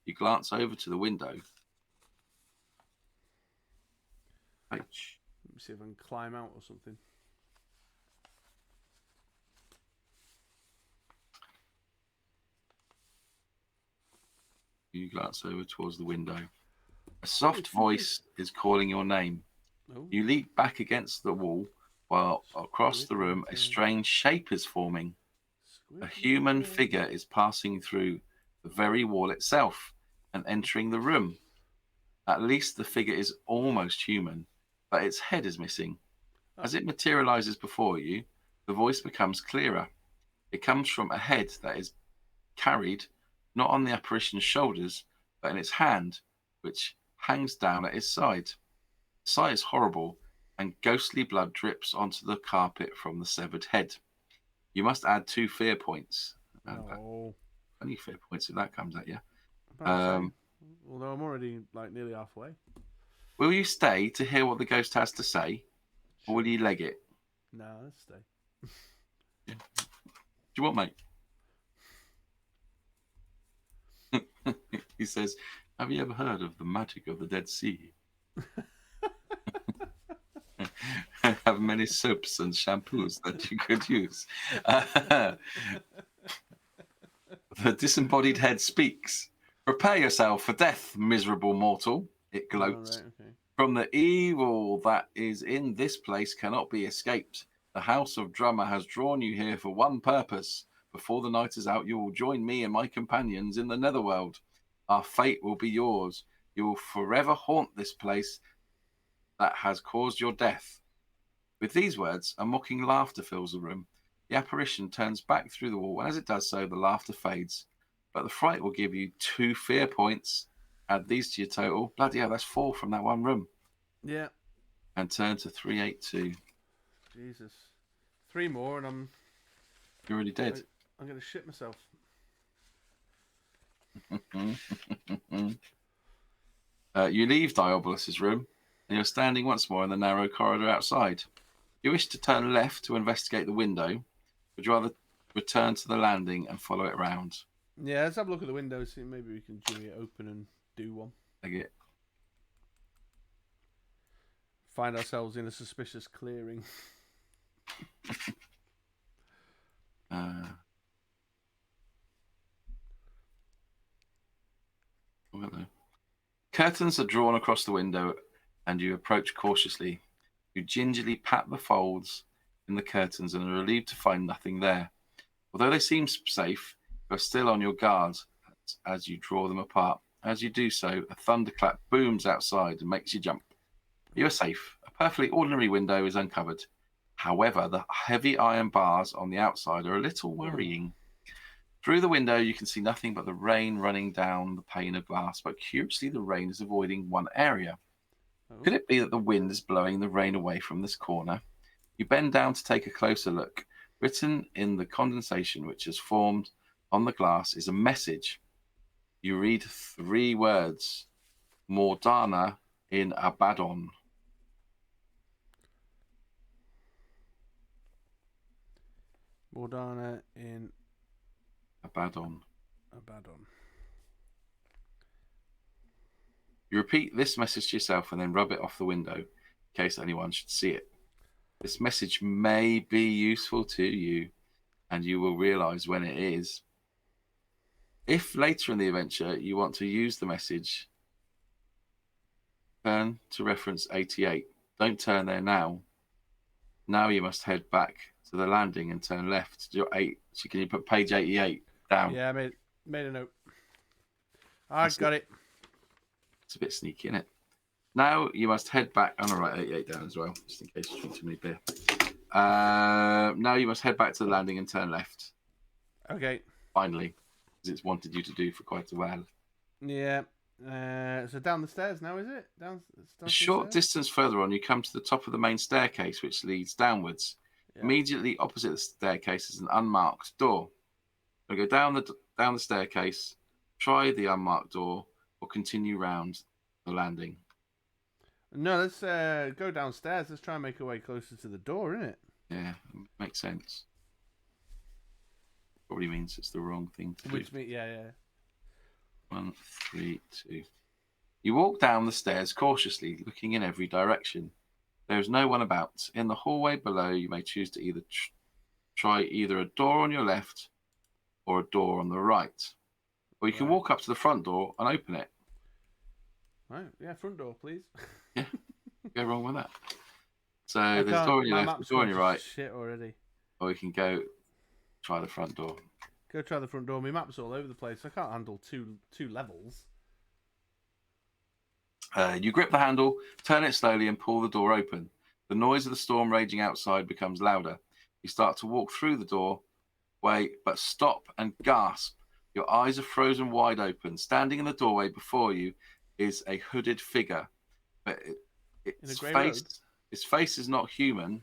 Speaker 2: You glance over to the window.
Speaker 1: Let me see if I can climb out or something.
Speaker 2: You glance over towards the window. A soft voice is calling your name.
Speaker 1: Oh.
Speaker 2: You leap back against the wall while across the room a strange shape is forming. A human figure is passing through the very wall itself and entering the room. At least the figure is almost human, but its head is missing. As it materializes before you, the voice becomes clearer. It comes from a head that is carried not on the apparition's shoulders, but in its hand, which hangs down at its side. The sight is horrible, and ghostly blood drips onto the carpet from the severed head. You must add 2 fear points. Only fear points if that comes at you.
Speaker 1: Although I'm already nearly halfway.
Speaker 2: Will you stay to hear what the ghost has to say, or will you leg it?
Speaker 1: No, let's stay.
Speaker 2: Yeah. Do you want, mate? He says, "Have you ever heard of the magic of the Dead Sea? I have many soaps and shampoos that you could use." The disembodied head speaks. "Prepare yourself for death, miserable mortal," it gloats.
Speaker 1: Oh, right, okay.
Speaker 2: "From the evil that is in this place cannot be escaped. The House of Drummer has drawn you here for one purpose. Before the night is out, you will join me and my companions in the netherworld. Our fate will be yours. You will forever haunt this place that has caused your death." With these words, a mocking laughter fills the room. The apparition turns back through the wall, and as it does so, the laughter fades. But the fright will give you 2 fear points. Add these to your total. Bloody hell, that's 4 from that one room.
Speaker 1: Yeah.
Speaker 2: And turn to 382.
Speaker 1: Jesus. 3 more and
Speaker 2: You're already dead.
Speaker 1: I'm going to shit myself.
Speaker 2: You leave Diabolus's room, and you're standing once more in the narrow corridor outside. You wish to turn left to investigate the window. Would you rather return to the landing and follow it around?
Speaker 1: Yeah, let's have a look at the window. See, maybe we can jimmy it open and do one.
Speaker 2: I get.
Speaker 1: find ourselves in a suspicious clearing.
Speaker 2: Curtains are drawn across the window, and you approach cautiously. You gingerly pat the folds in the curtains and are relieved to find nothing there. Although they seem safe, you are still on your guard as you draw them apart. As you do so, a thunderclap booms outside and makes you jump. You are safe. A perfectly ordinary window is uncovered. However, the heavy iron bars on the outside are a little worrying. Through the window, you can see nothing but the rain running down the pane of glass, but curiously, the rain is avoiding one area.
Speaker 1: Oh.
Speaker 2: Could it be that the wind is blowing the rain away from this corner? You bend down to take a closer look. Written in the condensation which has formed on the glass is a message. You read 3 words: Mordana in Abaddon.
Speaker 1: Mordana in
Speaker 2: Abaddon.
Speaker 1: Abaddon.
Speaker 2: You repeat this message to yourself and then rub it off the window in case anyone should see it. This message may be useful to you, and you will realize when it is. If later in the adventure you want to use the message, turn to reference 88. Don't turn there now. Now you must head back to the landing and turn left. So can you put page 88 down?
Speaker 1: Yeah, I made a note. I got it.
Speaker 2: It's a bit sneaky, isn't it? Now you must head back. I'm going to write 88 down as well, just in case you drink too many beer. Now you must head back to the landing and turn left.
Speaker 1: Okay.
Speaker 2: Finally, as it's wanted you to do for quite a while.
Speaker 1: Yeah. So down the stairs now, is it?
Speaker 2: A short distance further on, you come to the top of the main staircase, which leads downwards. Yeah. Immediately opposite the staircase is an unmarked door. So go down the staircase, try the unmarked door, or continue round the landing.
Speaker 1: No, let's go downstairs. Let's try and make our way closer to the door, innit?
Speaker 2: Yeah, makes sense. Probably means it's the wrong thing to do.
Speaker 1: Which means, yeah.
Speaker 2: 1, 3, 2. You walk down the stairs cautiously, looking in every direction. There is no one about. In the hallway below, you may choose to either try either a door on your left or a door on the right. Or you can walk up to the front door and open it.
Speaker 1: Right, yeah, front door, please.
Speaker 2: Yeah, go wrong with that. So there's a door on your left, a door on your right.
Speaker 1: Shit already.
Speaker 2: Or you can go try the front door.
Speaker 1: Go try the front door. My map's all over the place. I can't handle two levels.
Speaker 2: You grip the handle, turn it slowly, and pull the door open. The noise of the storm raging outside becomes louder. You start to walk through the doorway, but stop and gasp. Your eyes are frozen wide open. Standing in the doorway before you is a hooded figure. But its face is not human.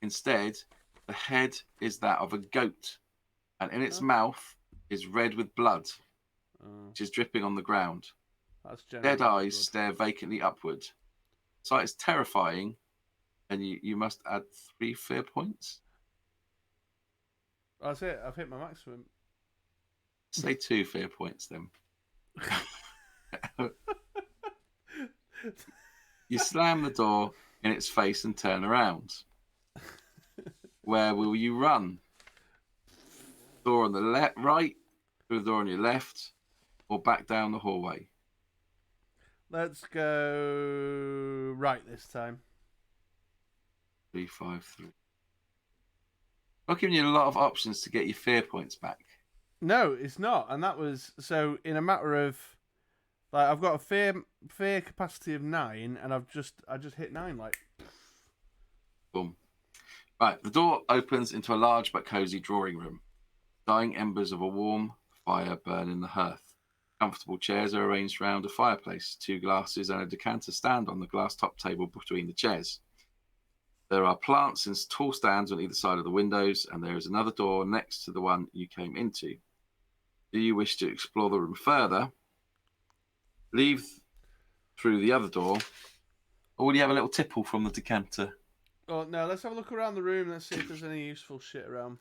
Speaker 2: Instead, the head is that of a goat, and in its mouth is red with blood, which is dripping on the ground. Dead eyes stare vacantly upward. The sight is terrifying, and you must add 3 fear points.
Speaker 1: That's it. I've hit my maximum.
Speaker 2: Say 2 fear points then. You slam the door in its face and turn around. Where will you run? Door on the right, through the door on your left, or back down the hallway?
Speaker 1: Let's go right this time.
Speaker 2: 3, 5, 3. I'm giving you a lot of options to get your fear points back.
Speaker 1: No, it's not, and that was so in a matter of like I've got a fear capacity of 9, and I just hit 9 like.
Speaker 2: Boom. Right, the door opens into a large but cozy drawing room. Dying embers of a warm fire burn in the hearth. Comfortable chairs are arranged around a fireplace. 2 glasses and a decanter stand on the glass top table between the chairs. There are plants in tall stands on either side of the windows, and there is another door next to the one you came into. Do you wish to explore the room further, leave through the other door, or will you have a little tipple from the decanter?
Speaker 1: Oh, no, let's have a look around the room. Let's see if there's any useful shit around.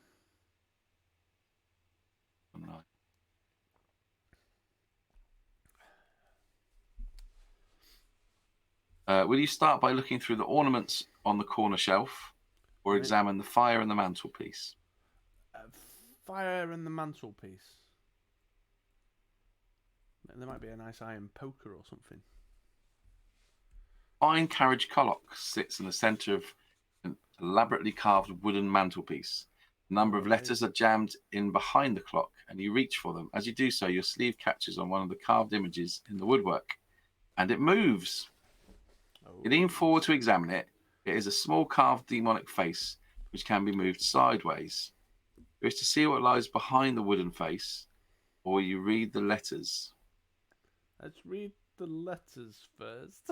Speaker 2: Will you start by looking through the ornaments on the corner shelf, or
Speaker 1: Right.
Speaker 2: examine the fire in the mantelpiece?
Speaker 1: Fire and the mantelpiece. There might be a nice iron poker or something.
Speaker 2: Fine carriage clock sits in the centre of an elaborately carved wooden mantelpiece. A number of letters are jammed in behind the clock, and you reach for them. As you do so, your sleeve catches on one of the carved images in the woodwork, and it moves. You lean forward to examine it. It is a small carved demonic face, which can be moved sideways. You wish to see what lies behind the wooden face, or you read the letters.
Speaker 1: Let's read the letters first.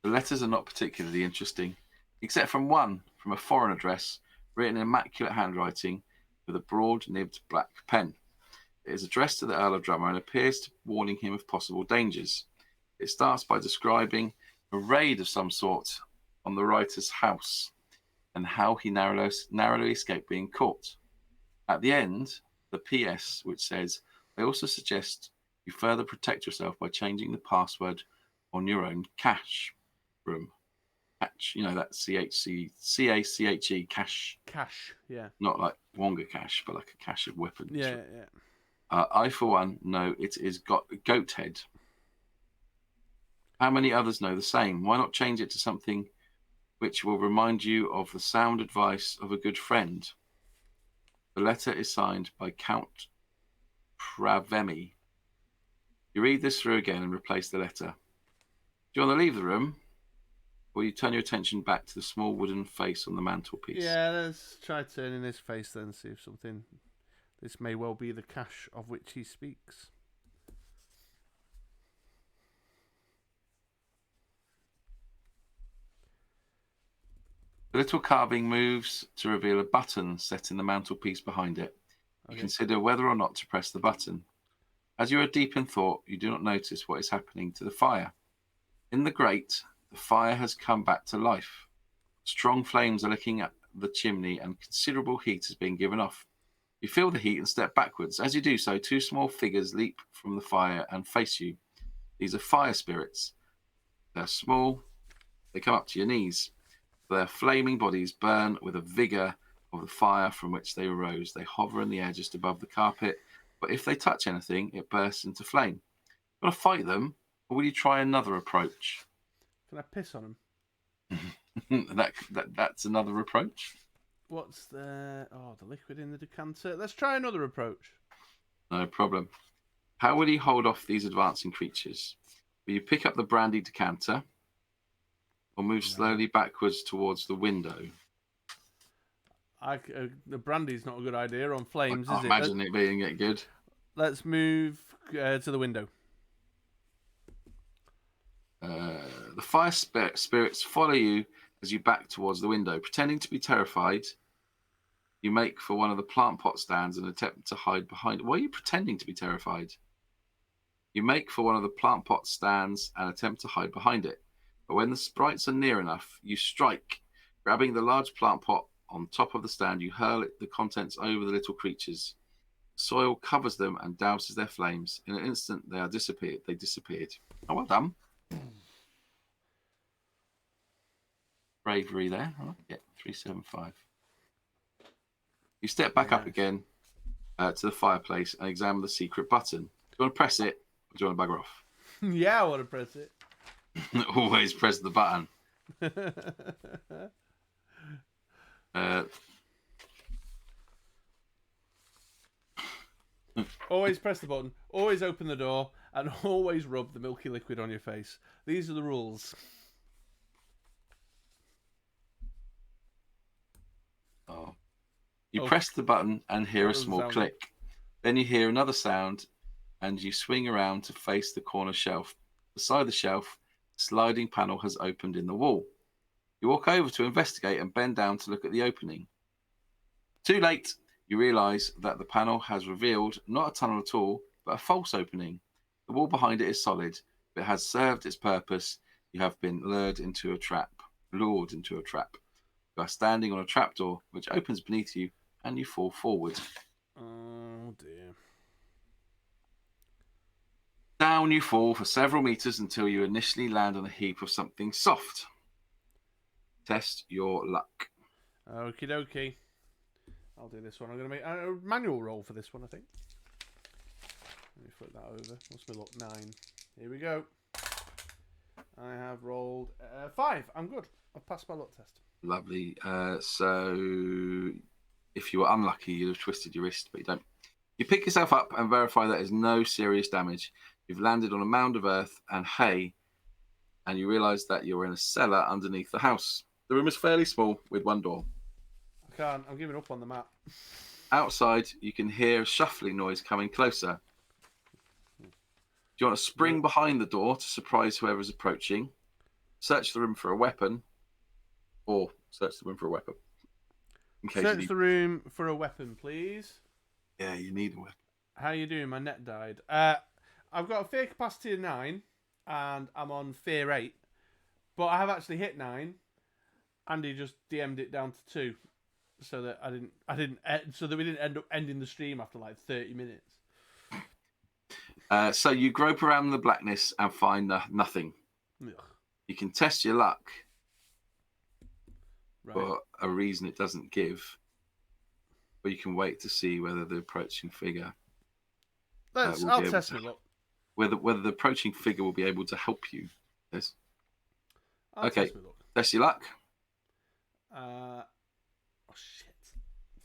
Speaker 2: The letters are not particularly interesting, except from one from a foreign address written in immaculate handwriting with a broad-nibbed black pen. It is addressed to the Earl of Drummer and appears to be warning him of possible dangers. It starts by describing a raid of some sort on the writer's house and how he narrowly escaped being caught. At the end, the PS, which says, "I also suggest you further protect yourself by changing the password on your own cache room." Cache, that CACHE, cache.
Speaker 1: Cash, yeah.
Speaker 2: Not like Wonga cache, but like a cache of weapons.
Speaker 1: Yeah.
Speaker 2: I, for one, know it is goat head. How many others know the same? Why not change it to something which will remind you of the sound advice of a good friend? The letter is signed by Count Pravemi. You read this through again and replace the letter. Do you want to leave the room, or you turn your attention back to the small wooden face on the mantelpiece?
Speaker 1: Yeah, let's try turning his face then, see if something... This may well be the cache of which he speaks.
Speaker 2: The little carving moves to reveal a button set in the mantelpiece behind it. You consider whether or not to press the button. As you are deep in thought, you do not notice what is happening to the fire. In the grate, the fire has come back to life. Strong flames are licking at the chimney and considerable heat is being given off. You feel the heat and step backwards. As you do so, two small figures leap from the fire and face you. These are fire spirits. They're small. They come up to your knees. Their flaming bodies burn with a vigour of the fire from which they arose. They hover in the air just above the carpet, but if they touch anything, it bursts into flame. You want to fight them, or will you try another approach?
Speaker 1: Can I piss on him?
Speaker 2: That's another approach.
Speaker 1: What's the liquid in the decanter? Let's try another approach.
Speaker 2: No problem. How will you hold off these advancing creatures? Will you pick up the brandy decanter, or move slowly backwards towards the window?
Speaker 1: The brandy's not a good idea on flames,
Speaker 2: I
Speaker 1: is it?
Speaker 2: imagine it being good.
Speaker 1: Let's move to the window.
Speaker 2: The fire spirits follow you as you back towards the window. Pretending to be terrified, you make for one of the plant pot stands and attempt to hide behind it. Why are you pretending to be terrified? You make for one of the plant pot stands and attempt to hide behind it. But when the sprites are near enough, you strike. Grabbing the large plant pot on top of the stand, you hurl the contents over the little creatures. Soil covers them and douses their flames. In an instant, they disappeared. Oh, well done. Bravery there. I like it. 375. You step back up again to the fireplace and examine the secret button. Do you want to press it, or do you want to bugger off?
Speaker 1: Yeah, I want to press it.
Speaker 2: Always press the button.
Speaker 1: Always press the button, always open the door, and always rub the milky liquid on your face. These are the rules.
Speaker 2: You press the button and hear a small click. Then you hear another sound, and you swing around to face the corner shelf. Beside the shelf, a sliding panel has opened in the wall. You walk over to investigate and bend down to look at the opening. Too late. You realise that the panel has revealed not a tunnel at all, but a false opening. The wall behind it is solid, but it has served its purpose. You have been lured into a trap. You are standing on a trapdoor, which opens beneath you, and you fall forward.
Speaker 1: Oh dear.
Speaker 2: Down you fall for several meters until you initially land on a heap of something soft. Test your luck.
Speaker 1: Okie dokie. I'll do this one. I'm going to make a manual roll for this one, I think. Let me flip that over. What's my luck? 9. Here we go. I have rolled 5. I'm good. I've passed my luck test.
Speaker 2: Lovely. So if you were unlucky, you'd have twisted your wrist, but you don't. You pick yourself up and verify that there's no serious damage. You've landed on a mound of earth and hay, and you realise that you're in a cellar underneath the house. The room is fairly small with one door.
Speaker 1: I can't. I'm giving up on the map.
Speaker 2: Outside, you can hear a shuffling noise coming closer. Do you want to spring behind the door to surprise whoever's approaching? Search the room for a weapon, or search the room for a weapon.
Speaker 1: Search the room for a weapon, please.
Speaker 2: Yeah, you need a weapon.
Speaker 1: How you doing? My net died. I've got a fear capacity of 9, and I'm on fear 8, but I have actually hit 9. Andy just DM'd it down to 2, so that so that we didn't end up ending the stream after like 30 minutes.
Speaker 2: So you grope around in the blackness and find nothing.
Speaker 1: Ugh.
Speaker 2: You can test your luck
Speaker 1: Right.
Speaker 2: for a reason it doesn't give, but you can wait to see whether the approaching figure.
Speaker 1: I'll test my luck.
Speaker 2: Whether the approaching figure will be able to help you. Yes. Okay.
Speaker 1: Test my luck.
Speaker 2: Test your luck.
Speaker 1: Oh shit!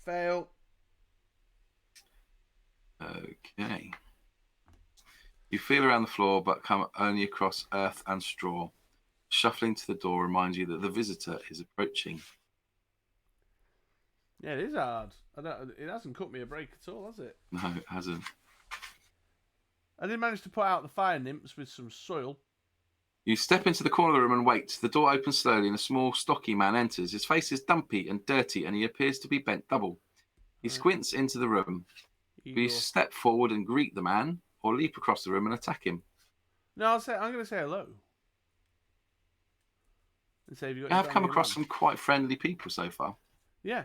Speaker 1: Fail.
Speaker 2: Okay. You feel around the floor, but come only across earth and straw. Shuffling to the door reminds you that the visitor is approaching.
Speaker 1: Yeah, it is hard. It hasn't cut me a break at all, has it?
Speaker 2: No, it hasn't.
Speaker 1: I did manage to put out the fire nymphs with some soil.
Speaker 2: You step into the corner of the room and wait. The door opens slowly and a small, stocky man enters. His face is dumpy and dirty, and he appears to be bent double. He squints into the room. Will you step forward and greet the man, or leap across the room and attack him?
Speaker 1: No, I'm going to say hello. And say,
Speaker 2: I've come across some quite friendly people so far.
Speaker 1: Yeah.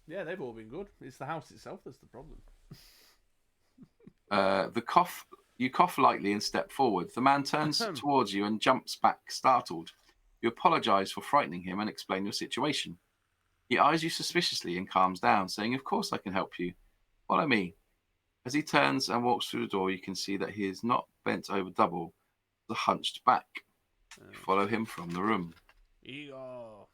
Speaker 1: Yeah, they've all been good. It's the house itself that's the problem.
Speaker 2: You cough lightly and step forward. The man turns towards you and jumps back, startled. You apologise for frightening him and explain your situation. He eyes you suspiciously and calms down, saying, "Of course I can help you. Follow me." As he turns and walks through the door, you can see that he is not bent over double, but hunched back. You follow him from the room.
Speaker 1: Igor.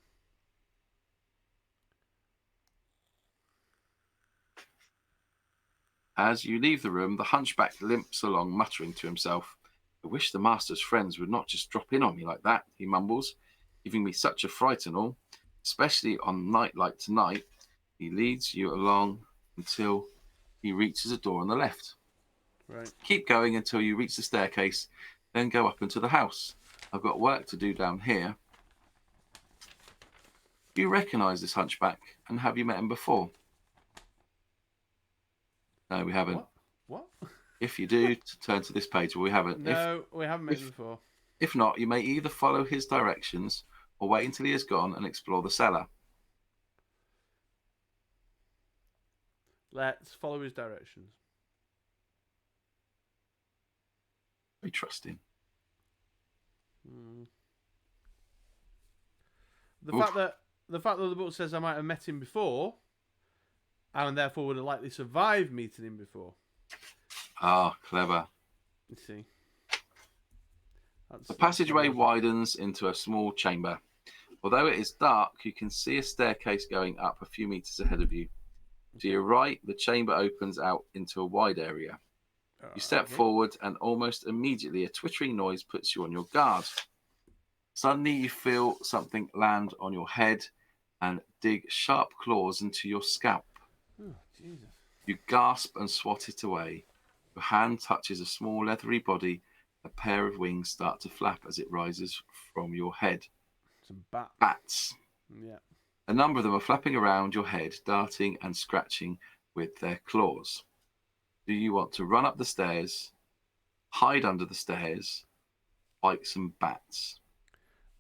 Speaker 2: As you leave the room, the hunchback limps along, muttering to himself. "I wish the master's friends would not just drop in on me like that," he mumbles, "giving me such a fright and all, especially on a night like tonight." He leads you along until he reaches a door on the left.
Speaker 1: Right.
Speaker 2: Keep going until you reach the staircase, then go up into the house. I've got work to do down here. Do you recognise this hunchback, and have you met him before? No, we haven't.
Speaker 1: What?
Speaker 2: If you do, turn to this page. Well, we haven't.
Speaker 1: No, we haven't met him before.
Speaker 2: If not, you may either follow his directions or wait until he is gone and explore the cellar.
Speaker 1: Let's follow his directions.
Speaker 2: Very trusting.
Speaker 1: The fact that the book says I might have met him before, and therefore would have likely survived meeting him before.
Speaker 2: Ah, clever.
Speaker 1: You see.
Speaker 2: The passageway widens into a small chamber. Although it is dark, you can see a staircase going up a few meters ahead of you. To your right, the chamber opens out into a wide area. You step forward, and almost immediately a twittering noise puts you on your guard. Suddenly, you feel something land on your head and dig sharp claws into your scalp.
Speaker 1: Oh, Jesus.
Speaker 2: You gasp and swat it away. Your hand touches a small leathery body. A pair of wings start to flap as it rises from your head.
Speaker 1: Some bats.
Speaker 2: Bats.
Speaker 1: Yeah.
Speaker 2: A number of them are flapping around your head, darting and scratching with their claws. Do you want to run up the stairs, hide under the stairs, fight some bats?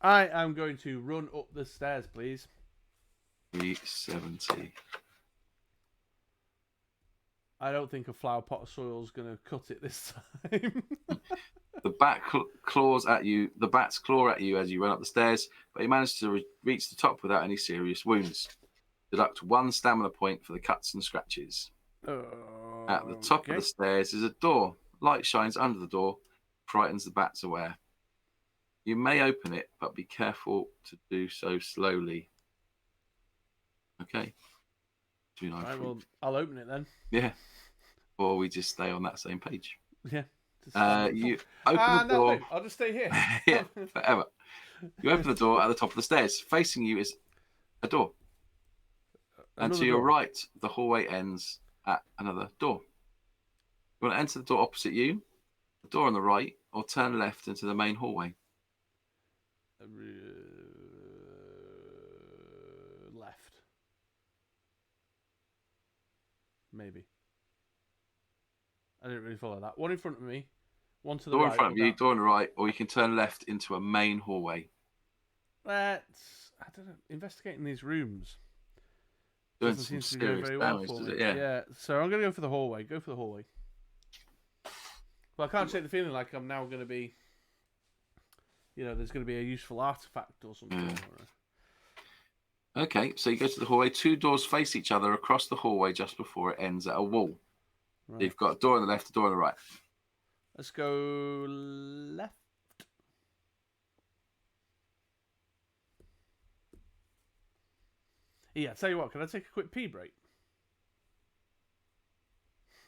Speaker 1: I am going to run up the stairs, please.
Speaker 2: 370.
Speaker 1: I don't think a flower pot of soil is going to cut it this time.
Speaker 2: The bat claws at you. The bats claw at you as you run up the stairs, but you manage to reach the top without any serious wounds. Deduct 1 stamina point for the cuts and scratches. At the top of the stairs is a door. Light shines under the door, frightens the bats away. You may open it, but be careful to do so slowly. Okay.
Speaker 1: Right, well, I'll open it then.
Speaker 2: Yeah. Or we just stay on that same page.
Speaker 1: Yeah.
Speaker 2: You open the door.
Speaker 1: No, I'll just stay here.
Speaker 2: Yeah, forever. You open the door at the top of the stairs. Facing you is a door. And to your right, the hallway ends at another door. You want to enter the door opposite you, the door on the right, or turn left into the main hallway?
Speaker 1: Left. Maybe. I didn't really follow that. One in front of me, one to the right.
Speaker 2: Door in front of you, door on the right, or you can turn left into a main hallway.
Speaker 1: I don't know. Investigating these rooms
Speaker 2: Doing
Speaker 1: doesn't seem
Speaker 2: some
Speaker 1: to be going
Speaker 2: serious
Speaker 1: very well
Speaker 2: damage,
Speaker 1: for
Speaker 2: does
Speaker 1: me.
Speaker 2: it? Yeah.
Speaker 1: Yeah. So I'm going to go for the hallway. Go for the hallway. Well, I can't shake the feeling like I'm now going to be, there's going to be a useful artifact or something.
Speaker 2: Yeah. Okay, so you go to the hallway. 2 doors face each other across the hallway just before it ends at a wall. Right. You've got a door on the left, a door on the right.
Speaker 1: Let's go left. Yeah, tell you what, can I take a quick pee break?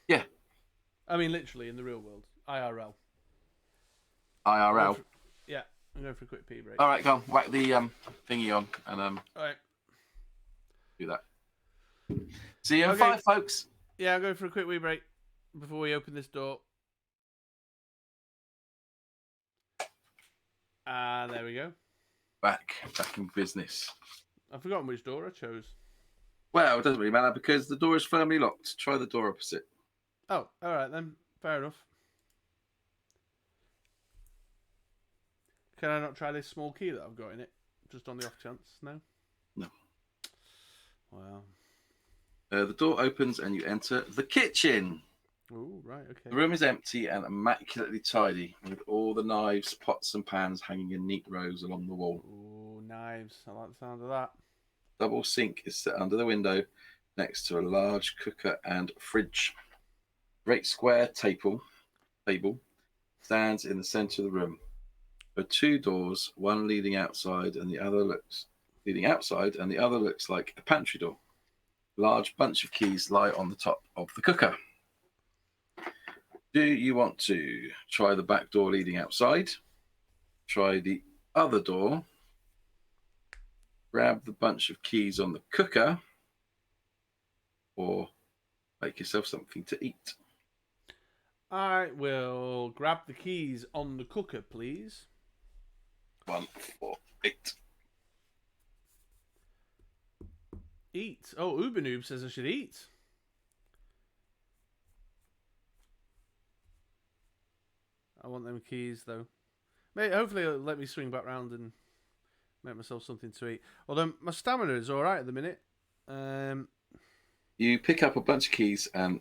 Speaker 2: Yeah.
Speaker 1: I mean, literally in the real world. IRL.
Speaker 2: IRL.
Speaker 1: Yeah, I'm going for a quick pee break.
Speaker 2: All right, go on. Whack the thingy on and
Speaker 1: all right.
Speaker 2: Do that. See you in 5, folks.
Speaker 1: Yeah, I'm going for a quick wee break before we open this door. And there we go.
Speaker 2: Back in business.
Speaker 1: I've forgotten which door I chose.
Speaker 2: Well, it doesn't really matter because the door is firmly locked. Try the door opposite.
Speaker 1: Oh, all right then. Fair enough. Can I not try this small key that I've got in it? Just on the off chance? No?
Speaker 2: No.
Speaker 1: Wow.
Speaker 2: The door opens and you enter the kitchen.
Speaker 1: Oh, right, okay.
Speaker 2: The room is empty and immaculately tidy, with all the knives, pots and pans hanging in neat rows along the wall.
Speaker 1: Oh, knives. I like the sound of that.
Speaker 2: Double sink is set under the window next to a large cooker and fridge. Great square table stands in the centre of the room. There are 2 doors, one leading outside and the other looks like a pantry door. A large bunch of keys lie on the top of the cooker. Do you want to try the back door leading outside? Try the other door. Grab the bunch of keys on the cooker. Or make yourself something to eat.
Speaker 1: I will grab the keys on the cooker, please.
Speaker 2: 1, 4, 8.
Speaker 1: Eat. Oh, Ubernoob says I should eat. I want them keys, though. Mate, hopefully it'll let me swing back round and make myself something to eat. Although my stamina is all right at the minute.
Speaker 2: You pick up a bunch of keys and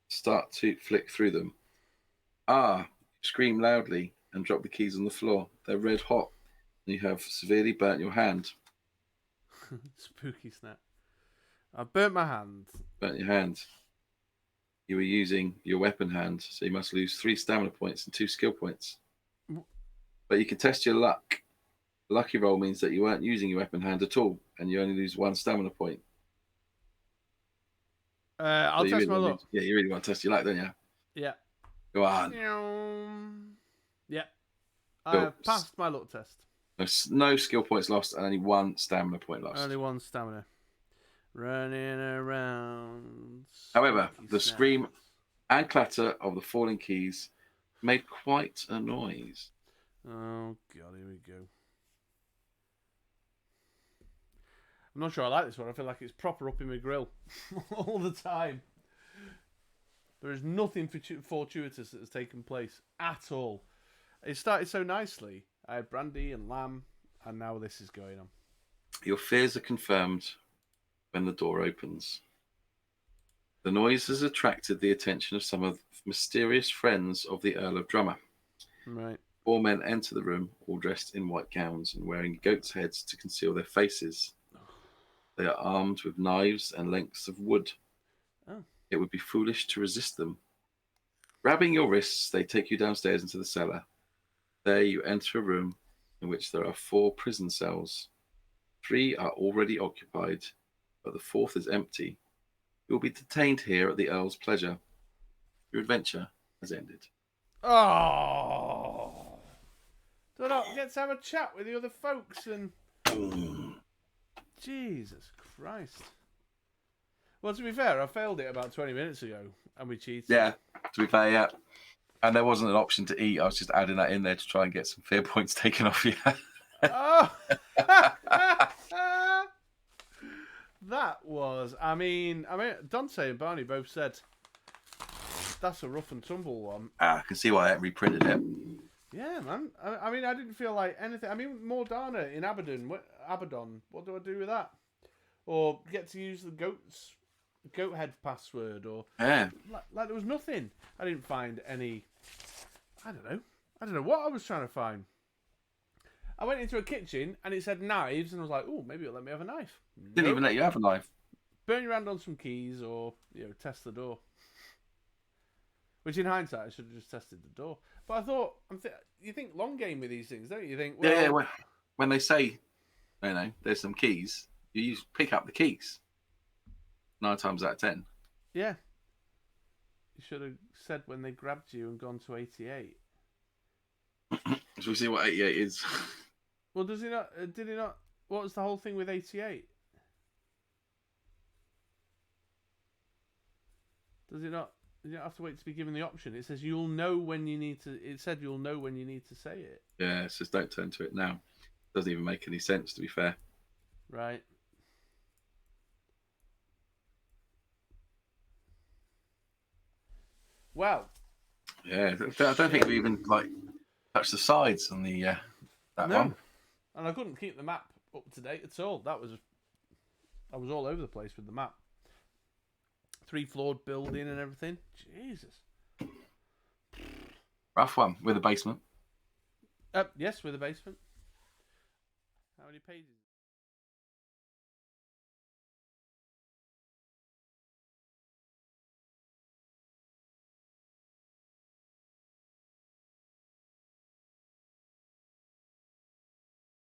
Speaker 2: start to flick through them. You scream loudly and drop the keys on the floor. They're red hot and you have severely burnt your hand.
Speaker 1: Spooky snap. I burnt my hand.
Speaker 2: Burnt your hand. You were using your weapon hand, so you must lose 3 stamina points and 2 skill points. But you can test your luck. The lucky roll means that you weren't using your weapon hand at all, and you only lose 1 stamina point.
Speaker 1: I'll test my luck.
Speaker 2: Yeah, you really want to test your luck, don't you?
Speaker 1: Yeah.
Speaker 2: Go on.
Speaker 1: Yeah. I have passed my luck test.
Speaker 2: No skill points lost, and only 1 stamina point lost.
Speaker 1: Only 1 stamina. Running around.
Speaker 2: However, the scream and clatter of the falling keys made quite a noise.
Speaker 1: Oh, God, here we go. I'm not sure I like this one. I feel like it's proper up in my grill all the time. There is nothing fortuitous that has taken place at all. It started so nicely. I had brandy and lamb, and now this is going on.
Speaker 2: Your fears are confirmed when the door opens. The noise has attracted the attention of some of the mysterious friends of the Earl of Drummer.
Speaker 1: Right.
Speaker 2: 4 men enter the room, all dressed in white gowns and wearing goats' heads to conceal their faces. They are armed with knives and lengths of wood.
Speaker 1: Oh.
Speaker 2: It would be foolish to resist them. Grabbing your wrists, they take you downstairs into the cellar. There you enter a room in which there are 4 prison cells. 3 are already occupied, but the 4th is empty. You will be detained here at the Earl's pleasure. Your adventure has ended.
Speaker 1: Oh. Do I not get to have a chat with the other folks and... Jesus Christ. Well, to be fair, I failed it about 20 minutes ago, and we cheated.
Speaker 2: Yeah, to be fair, yeah. And there wasn't an option to eat. I was just adding that in there to try and get some fear points taken off you.
Speaker 1: Oh! That was... I mean, Dante and Barney both said, that's a rough and tumble one.
Speaker 2: I can see why I reprinted it.
Speaker 1: Yeah, man. I mean, I didn't feel like anything. I mean, Mordana in Abaddon. What do I do with that? Or get to use the goat head password? Or
Speaker 2: Yeah.
Speaker 1: like there was nothing. I didn't find any. I don't know what I was trying to find. I went into a kitchen and it said knives, and I was like, oh, maybe it'll let me have a knife.
Speaker 2: Didn't even let you have a knife.
Speaker 1: Burn your hand on some keys, or test the door. Which in hindsight, I should have just tested the door. But I thought, you think long game with these things, don't you? You think, well,
Speaker 2: Yeah, when they say, there's some keys, you pick up the keys. 9 times out of 10.
Speaker 1: Yeah. You should have said when they grabbed you and gone to 88.
Speaker 2: Shall we see what 88 is?
Speaker 1: Well, does he not? Did he not? What was the whole thing with 88? Does it not? You don't have to wait to be given the option. It says you'll know when you need to. It said you'll know when you need to say it.
Speaker 2: Yeah, it says don't turn to it now. Doesn't even make any sense, to be fair.
Speaker 1: Right. Well.
Speaker 2: Yeah, I don't think we even touched the sides on the that one.
Speaker 1: And I couldn't keep the map up to date at all. I was all over the place with the map. 3-floored building and everything. Jesus.
Speaker 2: Rough one with a basement.
Speaker 1: Yes, with a basement. How many pages?